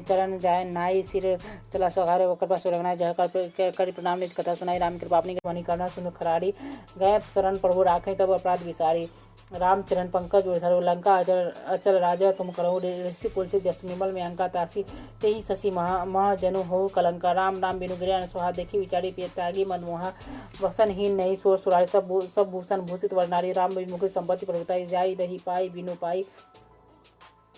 चरण जाए नाई सिर चला सघारे वो कृपा सुरगना जह करी प्रणाम निज कथा सुनाई राम कृपा अपनी वाणी करना सुन खराड़ी गए शरण प्रभु राखे तब अपराध विसारी रामचरण पंकज उधर लंका अचल राजा तुम करो ऋषि पुलसी जस निर्मल में अंका तासी तेहि शशि महा जनु हो कलंका राम राम बिनु गिरन सुहा देखी विचारी पिय त्यागी मनमोहा वसनहीन नहीं सोर सुरारी सब भूषण भूषित वर्णारी राम विमुखी संपत्ति प्रभुताई जाई रही पाई बिनु पाई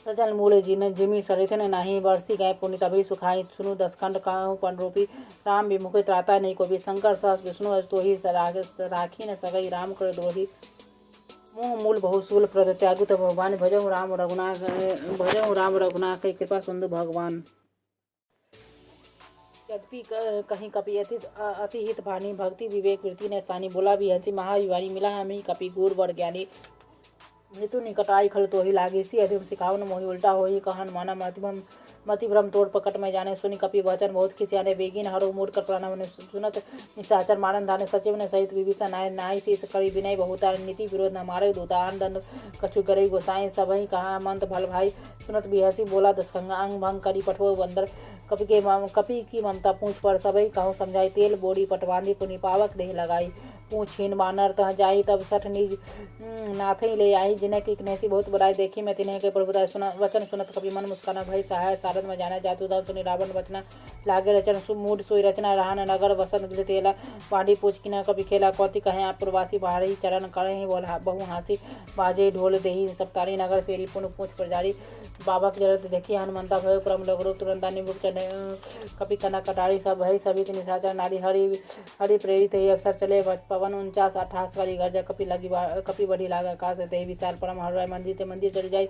सजल मूल जिन जिमी सरिथन नाही वर्षी गए पुण्य तभी सुखाई सुनु दसखंड कहूँ पन रूपी राम विमुख त्राता नहीं को भी शंकर सहस विष्णु तो ही राखी न सगई राम कर द्रोही मोह मूल बहुसूल प्रद त्यागु तब भगवान भजहु राम रघुनाथ के कृपा सुंदु भगवान। यद्यपि कहीं कपि अति हित भानी भक्ति विवेक वृत्ति ने स्थानी बोला भी हंसी महाविवानी मिला हमें कपि गुर वर ज्ञानी मृत्यु निकट आई खल तो ही लागे सी अधिम सिखावन मोहि उल्टा हो ही कहन माना मति भ्रम तोड़ पकट में जाने सुनी कपि वचन बहुत खिसियाने बेगिन हरो मूड कर प्राण सुनत निशाचर मारन धाने सचिव ने सहित विभीषण आय नाय शीस करी विनय बहुता नीति विरोध न मारे दूतान दंड कछु करे गोसाई सबही कहा मंत भल भाई सुनत बिहसी बोला दसखंगा अंग भंग करी पठवो बंदर कपि की ममता पूछ पर सबई कहूँ समझाई तेल बोरी पटवानी पुनि पावक देह लगाई पूछ हीन बानर तह जाई तब सठ निज नाथ ही ले आई जिन्हें की नैसी बहुत बड़ाई देखी मैं तिन्हें के प्रभुता वचन सुनत कपि मन मुस्काना भई सहाय सारद में जाना जातु धम सुनि रावण वचना लागे रचन सुमूड सोई रचना रहन नगर वसंत तेला बाढ़ी पूछ किना कपि खेला कौति कहे आप प्रवासी बाहरी चरण करे ही बोल बहु हासी बाजे ढोल देही सप्तारी नगर फेरी पुन पूछ प्रजारी बाबा की जरूरत देखी हनुमंता भय परम लघु तुरंता निमुख कपि कना कटारी सब भई सभी निशाचर नारी हरि प्रेरित ही अवसर चले पवन 49-58 वाली गर्ज कपि बढ़ी लाग आकाश ते विशाल परम हर मंदिर चली जाई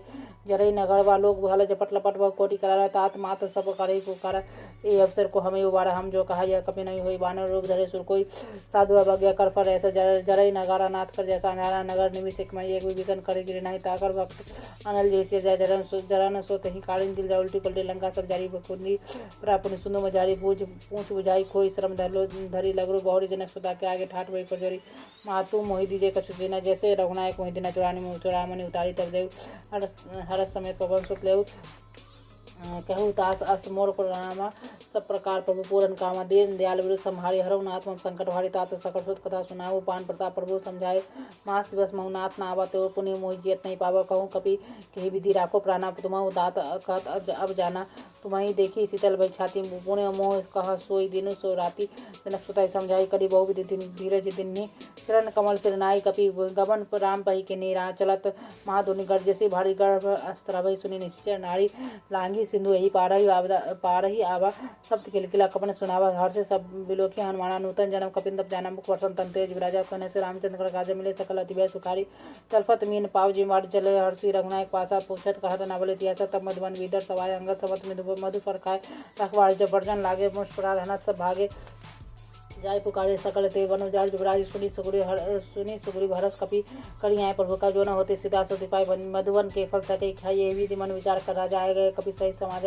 जरई नगर वा लोग भले झपट लपट व कोटि करारा तात मात सब करे पुकारा ए अवसर को हमें उबारा हम जो कहा यह कभी नहीं हुई बानर रूप धरे सुर कोई साधु अवज्ञा कर पर ऐसा जरई नगारा नाथ कर जैसा नारा नगर निमिष एक में एक विभीषण करे गिरे नहीं ताकर भक्त अनल जैसे जरन सो तही कालीन दिल उल्टी पलटी लंका सब जारी बकुंडी प्रापुनि सुंदर मजारी पूछ बुझाई खोई श्रम धरी लगरू गौरी जनक सुधा के आगे ठाट वही पर मातु मोहि दीजे कछु देना जैसे रघुनायक मोहि देना चुरामणि उतारी तब देव हरस समेत पवन सुत लेव कहू तास अस मोर प्रणामा सब प्रकार प्रभु पूरन कामा दीन दयाल विरुद्ध संहारी हरऊ नाथ मम संकट हारी तात सकट सुत कथा सुनाओ पान प्रताप प्रभु समझाए मास दिवस महुनाथ ना आवा तो पुण्य मोहि जियत नहीं पावा कहूँ कपि कही विधि राखो प्राणा तुमहु दात कहत अब जाना तुम्हें देखी शीतल भई छाती पुण्य मोह कह सोई दिन सो राति जनक सुताई समझाई करी बहु विधि धीरज दिन्नी चरण कमल सिर नाई कपि गमन राम पही के नीरा चलत महाधुनि गर्जसी भारी गर्भ अस्त्र भई सुनि निश्चय नारी लांगी सिंधु यही पार ही आवा सप्त किलकिला कपन सुनावा हर से सब बिलोकी हनुमाना नूतन जन्म कपिंद जाना मुख वर्षन तन तेज विराजा कहने से रामचंद्र काज मिले सकल अतिभय सुखारी तलफत मीन पाव जिमार चले हर्षि रघुनायक पासा पूछत कहत नावल इतिहास तब मधुबन विदर सवाय अंगत समत मधु फर खाए रखवाड़ी जब वर्जन लागे मुष्पराध हनत सब भागे जाय पुकारे सकल ते वन उजाड़ जुबराज सुनी सुगरी भरस कपि करी आए प्रभु का जो न होते सीधा सो पाए मधुवन के फल सटे खाई ये भी मन विचार कर राजा आए गए कपि सही समाज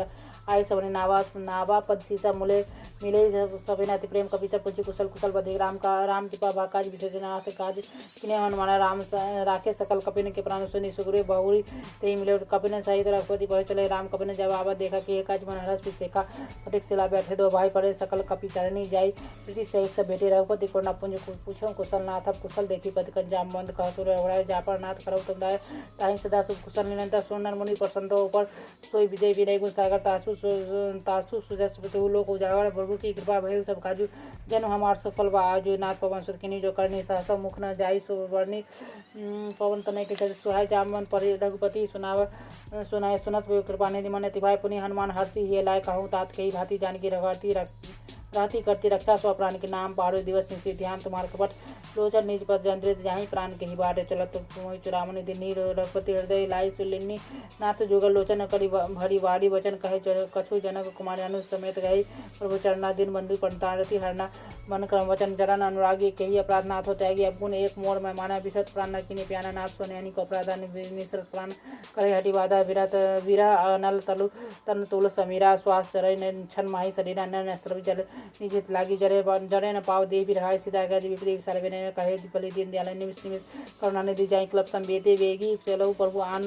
आए सबने नावा पद सीसा मुले मिले सभी नाति प्रेम कपि सब पूछी कुशल बधे राम कृपा भाकाज विसर्जनाथ काज किने हनुमान राम राखे सकल कपिन के प्राण सुनी सुग्रीव बहुरी ते मिले कपिन सहित रघुपति पहुँच चले राम कपिन जब आवा देखा कि काज मन हरस विशेखा फटिक सिला बैठे दो भाई पड़े सकल कपि चरणी जाई प्रीति सहित सब बेटे रघुपति को पुंज पूछो कुशल नाथ अब कुशल देखी पद कंजाम बंद कहसुर रघुराय जापर नाथ करौ तुम दाय ताहि सदा सुख कुशल निरंतर सुनर मुनि प्रसन्न ऊपर सोई विजय विनय गुण सागर तासु सुजस लोक उजागर प्रभु की कृपा भय सब काजू जन हमार सफल बा आजु नाथ पवन सुत किनी जो करनी सहस मुख न जाई सुवर्णी पवन तनय के सुहाय जामवन परि रघुपति सुनाय सुनत कृपा निधि मन तिभाय पुनि हनुमान हर्षि हे लाय कहूँ तात कही भांति जानकी रहती करती रक्षा स्व प्राण के नाम पारो दिवस निश्चित ध्यान तुम्हार कपट लोचन निज पद जंत्रित जाहि प्राण के ही बाटे चलत मोहि चुरामनि दिनी रघुपति हृदय लाई सुलिनी नाथ जुगल लोचन करी भरी वारी वचन कहे कछु जनक कुमार अनु समेत गई प्रभु चरणा दिन बंधु पंतारती हरना मन क्रम वचन जरन अनुरागी कही अपराध नाथ हो त्यागी अवगुण एक मोर में माना विशत प्राण न किनी प्याना नाथ सोनैनी को अपराधा निसृत प्राण करे हटि बाधा विरत वीरा अनल तलु तन तुल समीरा श्वास चरय छन माही शरीरा नर अस्त्र जल निजित लागी जरे जरे न पाव देवी रहाय सीधा गज विपरीत विसार विनय कहे दीपली दीन दयाल निमिष निमिष करुणा निधि जाई क्लब संवेदे वेगी चलो प्रभु आन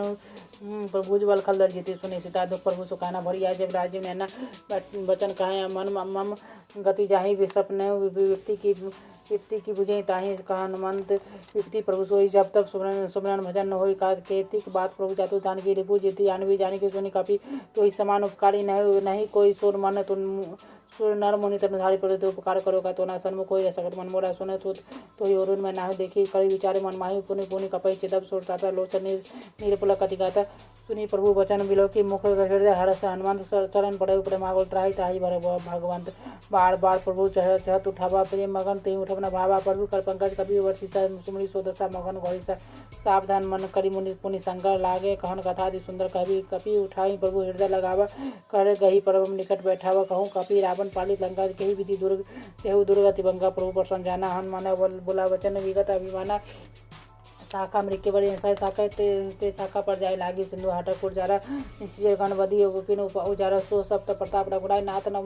प्रभु उज्ज्वल खल दर जीते सुने सीता दुख प्रभु सुखाना भरी आज जब राज्य नैना वचन कहे मन मम गति जाहि विसपने विपत्ति की बुझे ताहि कहन मंत विपत्ति प्रभु सोई जब तक सुमरन भजन न होई का केतिक बात प्रभु जातु दान की रिपु जीती जानवी जानी के सुनी कपि तो ही समान उपकारी नहीं कोई सुर मन तुम सुर नर मुनि तनुधारी पर तो उपकार करोगा तो ना सन्मुख होई सकत मन मोरा सुने तो ही अरुण में नाहि देखी करी विचारे मन माही पुनि पुनि कपई चिदब सुर ताता लोचन निरपुल कतिगाता सुनी प्रभु वचन बिलो की मुख हृदय हर्ष हनुमंत चरण पड़े प्रेमागुल त्राही ताही भर भगवंत बार बार प्रभु चहत उठावा प्रेम मगन ते उठवना भावा प्रभु कर पंकज कवि वर्षिता सुमरी सोदसा मगन घोषा सावधान मन करी मुनि पुनि संकर लागे कहन कथा दी सुंदर कवि कपि उठाई प्रभु हृदय लगावा कर गही परम निकट बैठावा कहूँ कपि रावण पालित लंका कही विधि दुर्ग तेहु दुर्गति भंगा प्रभु पर संजाना हनुमान बोला वचन विगत अभिमाना शाखा मृक्य बड़ी शाखा ते शाखा पर जाए लागी सिंधु हाटकुर जारा निश्चय गणवदी विपिन उजारा सो सप्त प्रताप रघुराय नाथ न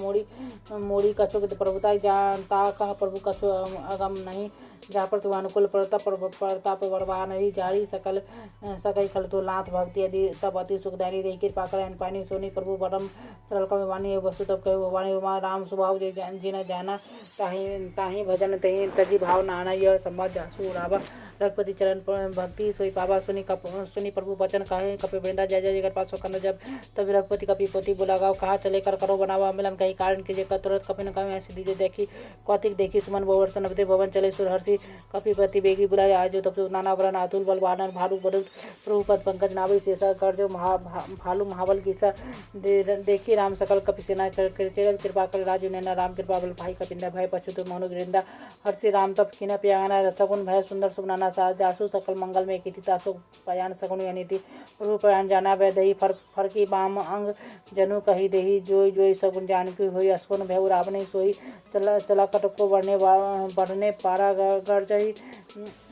मोड़ी कछु प्रभुताई जानता कह प्रभु कछु अगम नहीं जा पर तुम अनुकूल प्रताप बरवा नहीं जारी सकल सकई खल तो लाथ भक्ति यदि तब अति सुखदायी रही कृपा कर पानी सोनी प्रभु परम सरल कवि वाणी वस्तु तब कहे वाणी उमा राम स्वभाव जिन जाना ताही भजन तही तजी भाव नाना यह संवाद जासु रावा रघुपति चरण भक्ति सोई पावा सुनी प्रभु वचन कहे कपि वृंदा जय जय कर पासो कन जब तब रघुपति कपि पोती बोला गाओ कहा चले कर करो बनावा मिलम कहीं कारण कीजिए तुरंत कपि न कहे ऐसी दीजिए देखी कौतिक देखी सुमन बहुवर्ष नवते भवन चले सुरहर्षि कपिपति बेगी बुलाए आज तब नाना वरण अतुल बल वानर भालू बरुद प्रभु पद पंकज नाभि शेषा कर जो भालू महाबल कीसा देखी राम सकल कपि सेना कृपा कर राजू नैना राम कृपा बल भाई कपिंदा भय पछुत मनु गिरिंदा हर्षि राम तप किन प्याना रथगुण भय सुंदर सुनाना जासु सकल मंगल में कीति तासु पयान सगुण अनिति प्रभु प्रयाण जाना वै दही फरकी बाम अंग जनु कही देही जोई जोई सगुण जानकी हुई असकुन भय रावण सोई चला कटको बढ़ने पारा गढ़ जही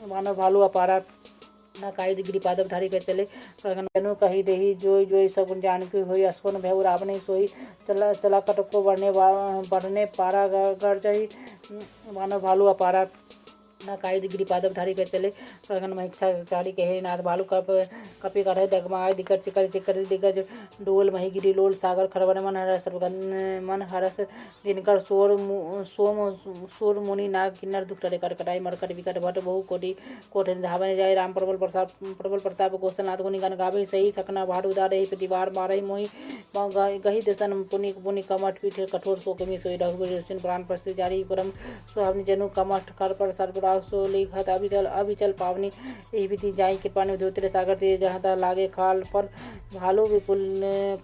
मानव भालू अपारा न कायद गिरी पादप धारी कर चले जनु कही देही जोई जोई सगुन जानकी हुई असकुन भय रावण सोई चला कटको बढ़ने पारा गढ़ जही मानव भालू अपारा न कायद गिरी पादप धारी कर चले प्रगन महिक्षा चारी कहे नाथ भालू कपि कर दगमाय दिक्कत चिकर चिकर दिग्गज डोल मही गिरी लोल सागर खरवन मन हरस दिनकर सोर मुनि नाग किन्नर दुख टरे कर कटाई मरकट विकट भट बहु कोटि कोठन धावन जाय राम प्रबल प्रताप कौशलनाथ गुनि गण गावे सही सकना भाड़ उदारे ही प्रतिवार मारई मोहि गही देशन पुनि पुनि कमठ पीठ कठोर सो कमी सोई रघुवीर प्राण प्रस्ति जारी परम सुहावनी जनु कमठ कर पर सर्व सो लिखत अभिचल पावनी यही विधि जाई कृपा ने धोतिर सागर ते जहाँ लागे खाल पर भालू विपुल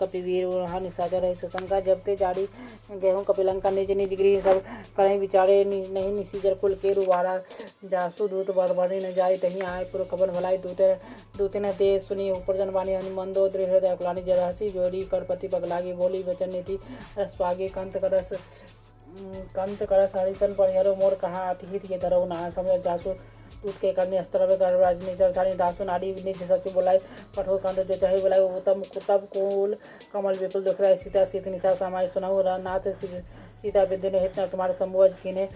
कपिवीर हानि साजा रहे सशंका जबते जाड़ी गेहूँ कपिलंका निज निज गृह सब कहीं विचारे नहीं निशीजर कुल के रुवारा जासु दूत बड़बड़ी न जाए तहीं आए पुर खबर भलाई दूते न दे सुनी ऊपर जनवाणी हनुमंदो हृदय कुलानी जरहसी जोड़ी करपति पगलागी बोली वचन नीति रस पागे कंत करस हरिशन परिहरो मोर कहाँ अतिहित ये धरो ना समय जासु दूत के करने अस्त्र राजनी राजधानी दासु नारी निज सचिव बोलाई कठोर कंत जो चाहे बोलाई उत्तम कुतब कोल कमल विपुल दुख रहा सीता सीत निशा समाय सुनाऊ नाथ सीता विद्युन हित तुम्हारे संबोज किने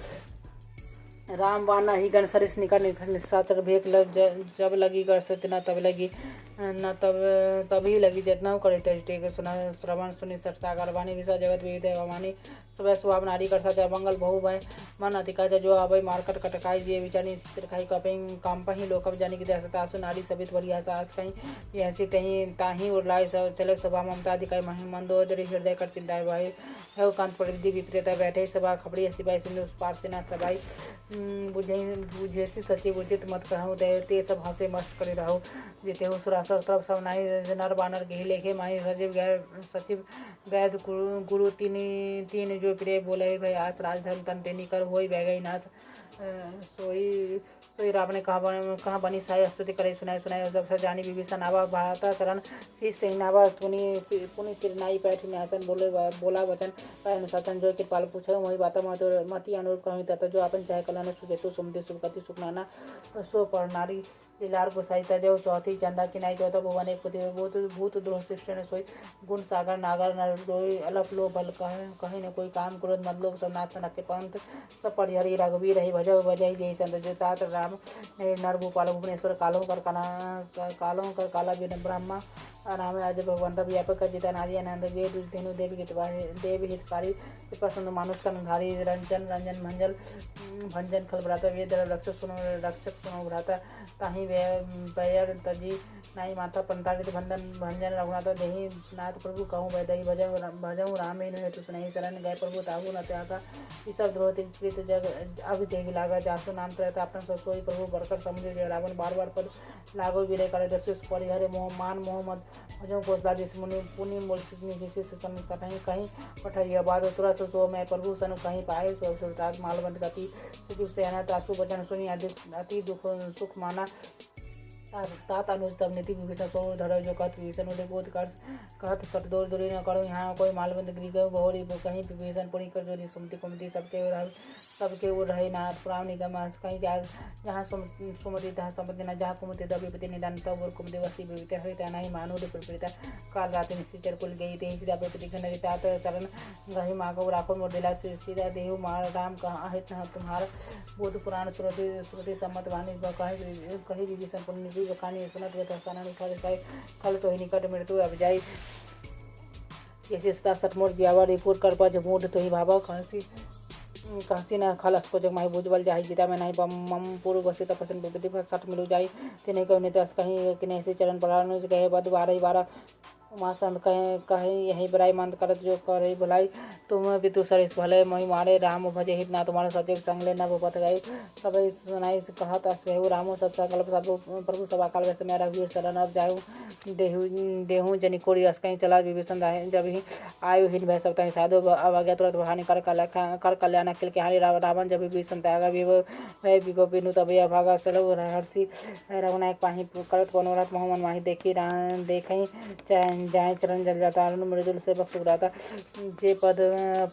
राम वाना ही गण सरिस निकट निशाचर भेक जब लगी कर सतना तब लगी न तभी लगी जितना करे टेक सुना श्रवण सुनि सागर वाणी विषा जगत विविध वाणी सब स्वभाव नारी कर सचा मंगल बहु भय मन अधिकार जो अभय मारकट कटकाई जे विचारी खाई कपिंग कामपही लोकब जानी की दहसतासु नारी सबित वरिया सास कहीं ऐसी तहीं ताही उड़लाय चले सभा ममता अधिकाय मही मंदोदरी हृदय कर चिंताए भाई है कांत परिधि विपरीता बैठे सभा खबरी सिपाही सिंधु पार्सिना सबाई बुझेसी सचिव उचित मत कहूँ ते सब हंसे मस्त करे रहो जेते हो सुरासर तरफ सब नाई नर बानर के लेखे माही सचिव वैद गुरु तीन जो प्रिय बोले भाई आस राजधन तन तेनी कर होई बैगई नाश सोई सोई राम ने कहा बनी साई स्तुति करे सुनाई सुनाई जब से जानी विभीषण आवा भाता चरण शीश ते नावा पुनि सिर नाई पैठ न्यासन बोला वचन पाय अनुशासन जो कृपाल पूछे वही बात मति अनुरूप कहूँ तथा जो अपन चाहे कल्याण सुदेतु सुमति सुखति सुखनाना सो पर नारी लीलार गोसाई देव चौथी चंदा किनाई चौथा भुवन एक भूत द्रोह शिष्ट ने सोई गुण सागर नागर नर रोई अलप लो बल कहीं न कोई काम क्रोध मतलब सब नाथ नके पंथ सब परिहरी रघुवीर रही भजो भजई जय संत जो तात राम नर भूपाल भुवनेश्वर कालों कर काला विन ब्रह्मा राम आज भगवंत व्यापक जिता नारी आनंद जय धेनु देव हितकारी प्रसन्न मानुष कनघारी रंजन भंजल भंजन खल भ्राता वेद रक्षक सुनो भ्राता ताही वैर तजी नाई माता पंतारित भंजन रघुनाथ देही नाथ प्रभु कहूँ वैदही भजऊ राम हेतु सुनहि शरण गए प्रभु ताहू न त्यागा सब द्रोह कृत जग अब देगी लागा जासु नाम त्रयत अपन सोई प्रभु बरकर समुद्र जय रावण बार पद लागो विरय करे दस्यु परिहरे मान मोहम्मद भजऊ कौशला जिस मुनि पुनि मूल किसी से सन कहीं पठाइया बाद तुरंत सो मैं प्रभु सनु कहीं पाए सुरताज मालबंद गति सचिव सेना तासु वचन सुनी अति दुख सुख माना तात अनुज तब नीति विभीषण सो धर जो कहत विभीषण उदय बोध कर कहत सत दूर दूरी न करो यहाँ कोई मालबंद गृह गौरी कहीं विभीषण पुणी कर जोरी सुमति कुमति सबके वो रहे नाथ पुराण निगम कहीं जहाँ सुमति तहाँ सम्पत्ति न जहाँ कुमति तब विपत्ति निदान तब और कुमति वसी विपत्ति हरिता नहीं मानो प्रपीड़िता काल रात निश्चित कुल गई ते सीधा प्रपति घन तात चरण गही मागो राखो मोर दिला सीधा देहु मार राम कहाँ अहित तुम्हार बोध पुराण श्रुति सम्मत वाणी कही विभीषण पुण्य कहानी सुनत खल तो ही निकट मृत्यु अब जाई ये सतमोर जियावर रिपुर कर पज मूढ़ तो ही भावा कहसी न खलस को जग माही भुजबल जाहि जीता में नहीं मम पूर्व बसी तपसन विपत्ति सठ मिलु जाई तिने कहो नितस कहीं किने से चरण परानुज गए बद बारह उमासंत कहे यही बराई मंद करत जो करे भलाई तुम विदु सरिस भले मही मारे राम भजे हित ना तुम्हारे सचिव संगले न बत गए सब सुनाई कहत असहु रामो सब सकल प्रभु सभा काल वैसे मैं रघुवीर शरण अब जाऊँ देहूँ जनि कोड़ी अस कहीं चला विभीषण जब ही आयु हिन भय सब साधु अवज्ञा तुरंत हानि कर कल्याण अखिल के हानि रावण जब विभीषण त्यागा भय विभव बिनु तब भागा चलो हर्षि रघुनायक पाही करत मनोरथ मोहम्मद माही देखी जाए चरण जल जाता अरुण मृदुल से बख्शुदाता जे पद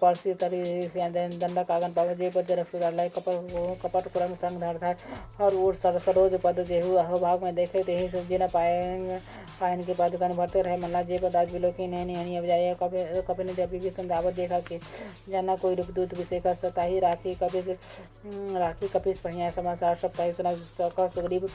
परसी तरी दंडा कागन पाव जे पद रफ्तार लाय कपट क्रम संग धर था और ओर सरोज पद जेहु अहो भाग में देखे ते ही जिना पायन के बाद दुकान भरते रहे मल्ला जे पद आज बिलो की नैनी हनी अब जाए कपे ने जब भी संदावत देखा कि जाना कोई रुक दूत विषय का सताही राखी कपिस पहिया समाचार सब कही सुना सुग्रीव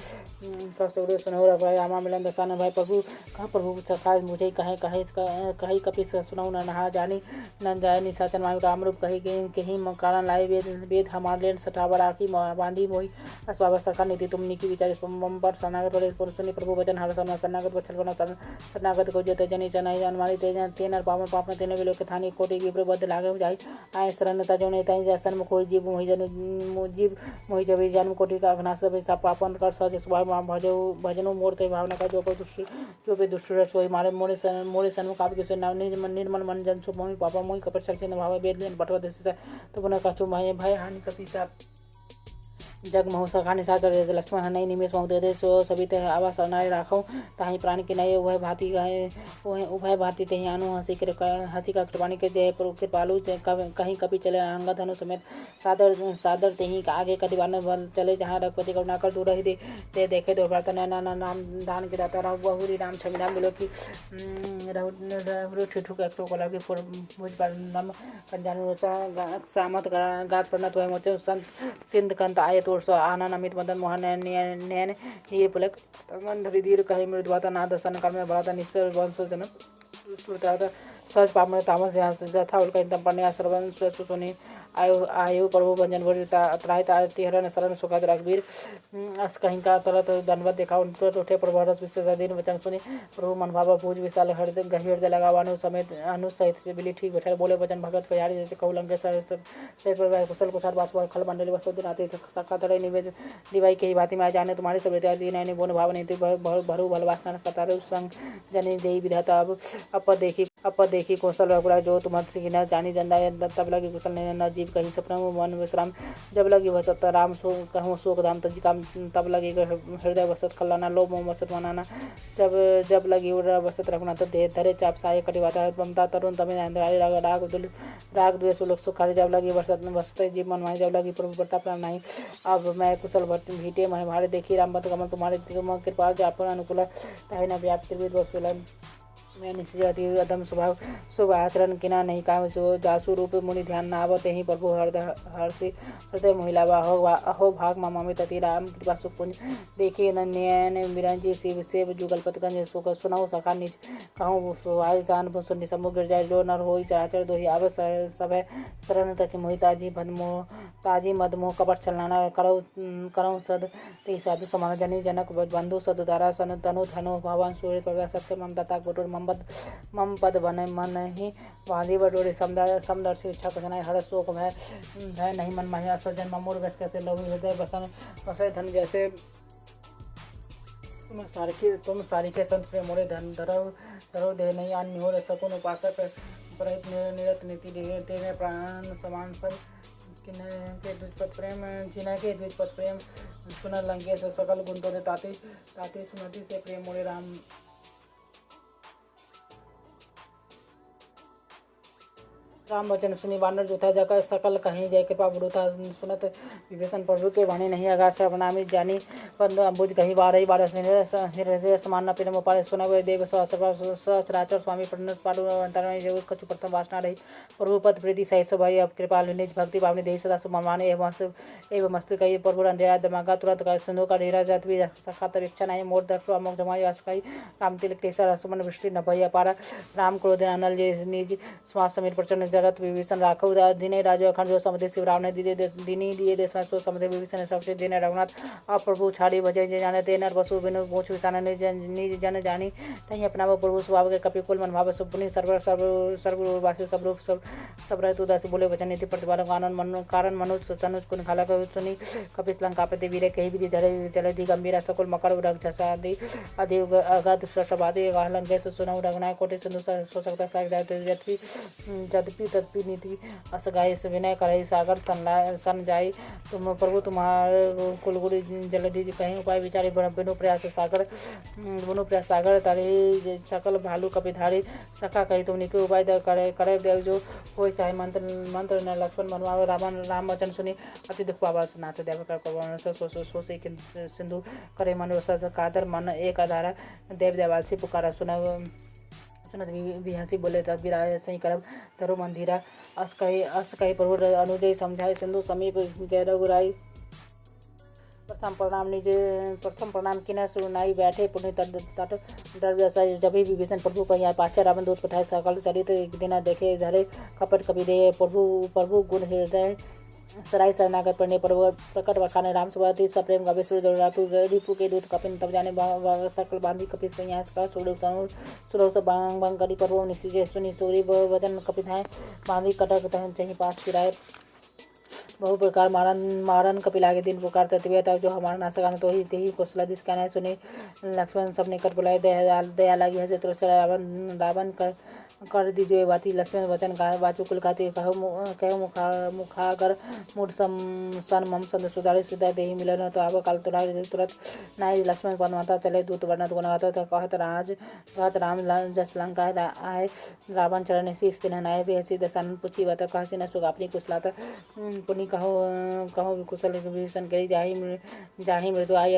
सुनो भाई आमा मिलन दसान भाई प्रभु सखा मुझे कही कपिस सुनाऊ न नहा जानी न जाय निशाचन मायु रामरूप कही कारण लाए वेद हमार लेन सठावर आखी बांधी मोही अस्वाभ सखा नीति तुम निकी विचार पर शरणागत पुरुषनि प्रभु वचन हर समय शरणागत वचन बना शरणागत को जत जनी चनाई अनुमानी तेनर पावन पाप में तेने विलो के थानी कोटि विप्र बद्ध लागे जाई आय शरण तजो ने ताई जसन में कोई जीव मोहि जब जन्म कोटि का अघनाश सब पापन कर सज स्वभाव भजनो मोरते भावना का जो पे दुष्ट सोई मारे मोरे सन्मुख आप के निर्मल मन जन सुख मोहि पापा मोहि कपट शक्ति न भाव वेद लेन बटवा देश तो पुनः कछु भय हानि कपिसा जग महु सखानी साथ लक्ष्मण नहीं निमेश महु दे सो सभी ते आवास अनाय राखो ताही प्राण के नये उभय भांति उभय भांति तेही अनु हंसी का कृपाणी के जय कृपालु कहीं कपि चले अंगद धनु समेत सादर तेही आगे कटिवान बल चले जहाँ रघुपति करुणा कर दूर ही दे देखे दो भ्राता नाम दान के दाता रहु बहुरी राम छवि राम मिलो की रहु ठुठुक एक्टो कला की भुज पर नम कंजानु सामत गात प्रणत हुए मोचे संत सिंध कंत आये तोड़ सो आनंद अमित मदन मोहन नयन ये पुलक धरी धीर कहे मृदुवाता ना दसन काल में बड़ा निश्चय वंश जन सहज पाप में तामस यथा उल्का एकदम पढ़ने श्रवण सुनी आयु प्रभु भंजन त्राय तिहरन शरण सुखद रघुवीर अस कहीं का तरत दंडवत देखा तुरंत उठे प्रभु रस विशेषाधीन वचन सुनी प्रभु मन भावा भूज विशाल हृदय लगावा अनुसहित बिली ठीक बैठे बोले वचन भगत कयारी जैसे कहू लंके सहित कुशल कुठार बासुआ खल मंडली वसुदिन आते साक्षात निवेद दिवाई के ही भांति में आ जाने तुम्हारी सब नैने बोन भाव नीति भरू भल वासना कतार संग जनी देही विधाता अब देखी अब देखी कौशल रघुराय जो तुम की न जानी जंदा तब लगी कुशल ने न जीव कहीं सपना मन विश्राम जब लगी वसत राम सो कहूँ शोक धाम तजी काम तब लगी हृदय वसत खलाना लोभ मोह वसत मनाना जब जब लगी वसत रघुनाथ देह धरे चाप साय कटिवाता ममता तरुण तमिल राग द्वेष लोक सुखारी जब लगी वसते जीव मनमाई जब लगी प्रभु प्रताप राम नहीं अब मैं कुशल भीटे हमारे देखी राम बंत कमल तुम्हारे कृपा जापन अनुकूल ताहि न व्याप्त त्रिविध मैं निश्चय अधम स्वभाव शुभ आचरण किना नहीं काम जो जासु रूप मुनि ध्यान नावत ही प्रभु हृदय महिला अहो भाग मामा में तति राम कृपा सुख पुंज देखिए नयन बिरंजी शिव सेव जुगलपत गंज सुनाओ सखा निज कहूँ सुहाय जान सुनि समूह गिर जाए जो नर हो चराचर दोही आव सब शरण तक मोहि ताजी मदमोह कपट छलनाना करौ सद ते साधु समान जनी जनक बंधु सदुदारा सन तनु धनु भवन सूर्य प्रगा सत्य ममता ताक बटोर मम पद बन मन ही वादी बटोरे समदर्शी इच्छा कथनाय हर शोक भय नहीं मन माया सज्जन ममूर व्यस्त कैसे लोभी हृदय बसन बसे धन जैसे तुम सारी के संत प्रेम मोरे धन धरो देह नहीं अन्य हो सकुन उपासक प्रहित निरत नीति तेरे प्राण समान सब किन्ह के द्विजपद प्रेम जिन्ह के द्विजपद प्रेम सुन लंके सकल गुण तो ताते सुमति से प्रेम मोरे राम राम वचन सुनी वानर जो था जगह सकल कहीं जय कृपा बुढ़ू था सुनत विभीषण प्रभु के वाणी नहीं आगार सर्वनामी जानी बंद अम्बुज कहीं बारही बारह हृदय समान न पिरम पारे सुनव देव सहचराचर स्वामी प्रणत पालु अंतर कछु प्रथम वासना रही प्रभु पद प्रीति सहित सभाई अब कृपाल निज भक्ति भावनी देही सदा सुमाने एवं मस्त कही प्रभु अंधेरा दमागा तुरंत सिंधु का ढेरा जात भी सखात अपेक्षा नहीं मोर दर्शो अमोक जमाई असकाई राम तिलक तेसर असमन वृष्टि न भय अपारा राम क्रोध अनल निज श्वास समीर प्रचंड जगत विभीषण राघव दिने राजो अखंड जो समझे शिव राम ने दिनी दिए देश में सो समझे विभीषण सबसे दिने रघुनाथ अब प्रभु छाड़ी भजे जे जाने ते नर बसु बिनु मोछ विसान निज जन जानी तही अपना प्रभु स्वभाव के कपि कुल मन भाव सुपुनि सर्ववासी सब रूप सब रहत उदासी बोले वचन नीति प्रतिपालक आनंद मन कारण मनुष्य तनुज कुन खाला सुनी कपिस लंका पति वीरे कही विधि जलधि गंभीर सकुल मकर रघ झसादि आदि अगाध शबादि लंके सुनऊ रघुनाय कोटि सिंधु सो सकता जदपि तदपि नीति असगाय विनय करही सागर सन जाई तुम प्रभु तुम्हारे कुलगुरी जलधि कहीं उपाय विचारी बिनु प्रयास सागर तारी सकल भालू कपिधारी सखा कही तुम निके उपाय करे देव जो हो चाहे मंत्र न लक्ष्मण मनवा राम वचन सुनी अति दुख पावा नाथ देव कर सिंधु करे मन कादर मन एक आधारा देव देवालसी पुकारा सुनत बिहसी बोले तकबीर सही करब धरो मंदिरा अस कही प्रभु अनुदय समझाए सिंधु समीप गैर रघुराई प्रथम प्रणाम किन सुनाई बैठे पुण्य तट डर जैसा जब ही विभीषण प्रभु कहीं पाछे रावण दूत पठाए सकल चरित एक दिन देखे धरे कपट कवि दे प्रभु गुण हृदय सराय शरणागत पढ़ने पर प्रकट वखाने राम सुभाति सप्रेम गवेश्वर रिपु के दूत कपिन तब जाने सकल बांधी कपिस यहाँ का सुरव बांग बांग करी पर निश्चय सुनी सूरी वजन कपिधाए बांधी कटक चाहिए पास किराए बहु प्रकार मारन कपिल आगे दिन पुकार तत्व जो हमारा नाशक तो ही ते ही कौशलादिश कहना सुने लक्ष्मण सब निकट बुलाए दया लगी है तुरंत रावण कर दीजिए बाती लक्ष्मण वचन वाचुकुल खाती कहो मुखागर मूड सन मम संद सुधारी सिद्धा देही मिलन तो आव काल तुरंत नाय लक्ष्मण पदमाता चले दूत वर्णत गुणगाता तो कहत राम जस लंका आए रावण चरण से स्थिन नाय बेहसी दसान पुछी बता कहसी न सुख अपनी कुशलाता पुनि कहो कुशल विभीषण करी जाही मृत्यु आई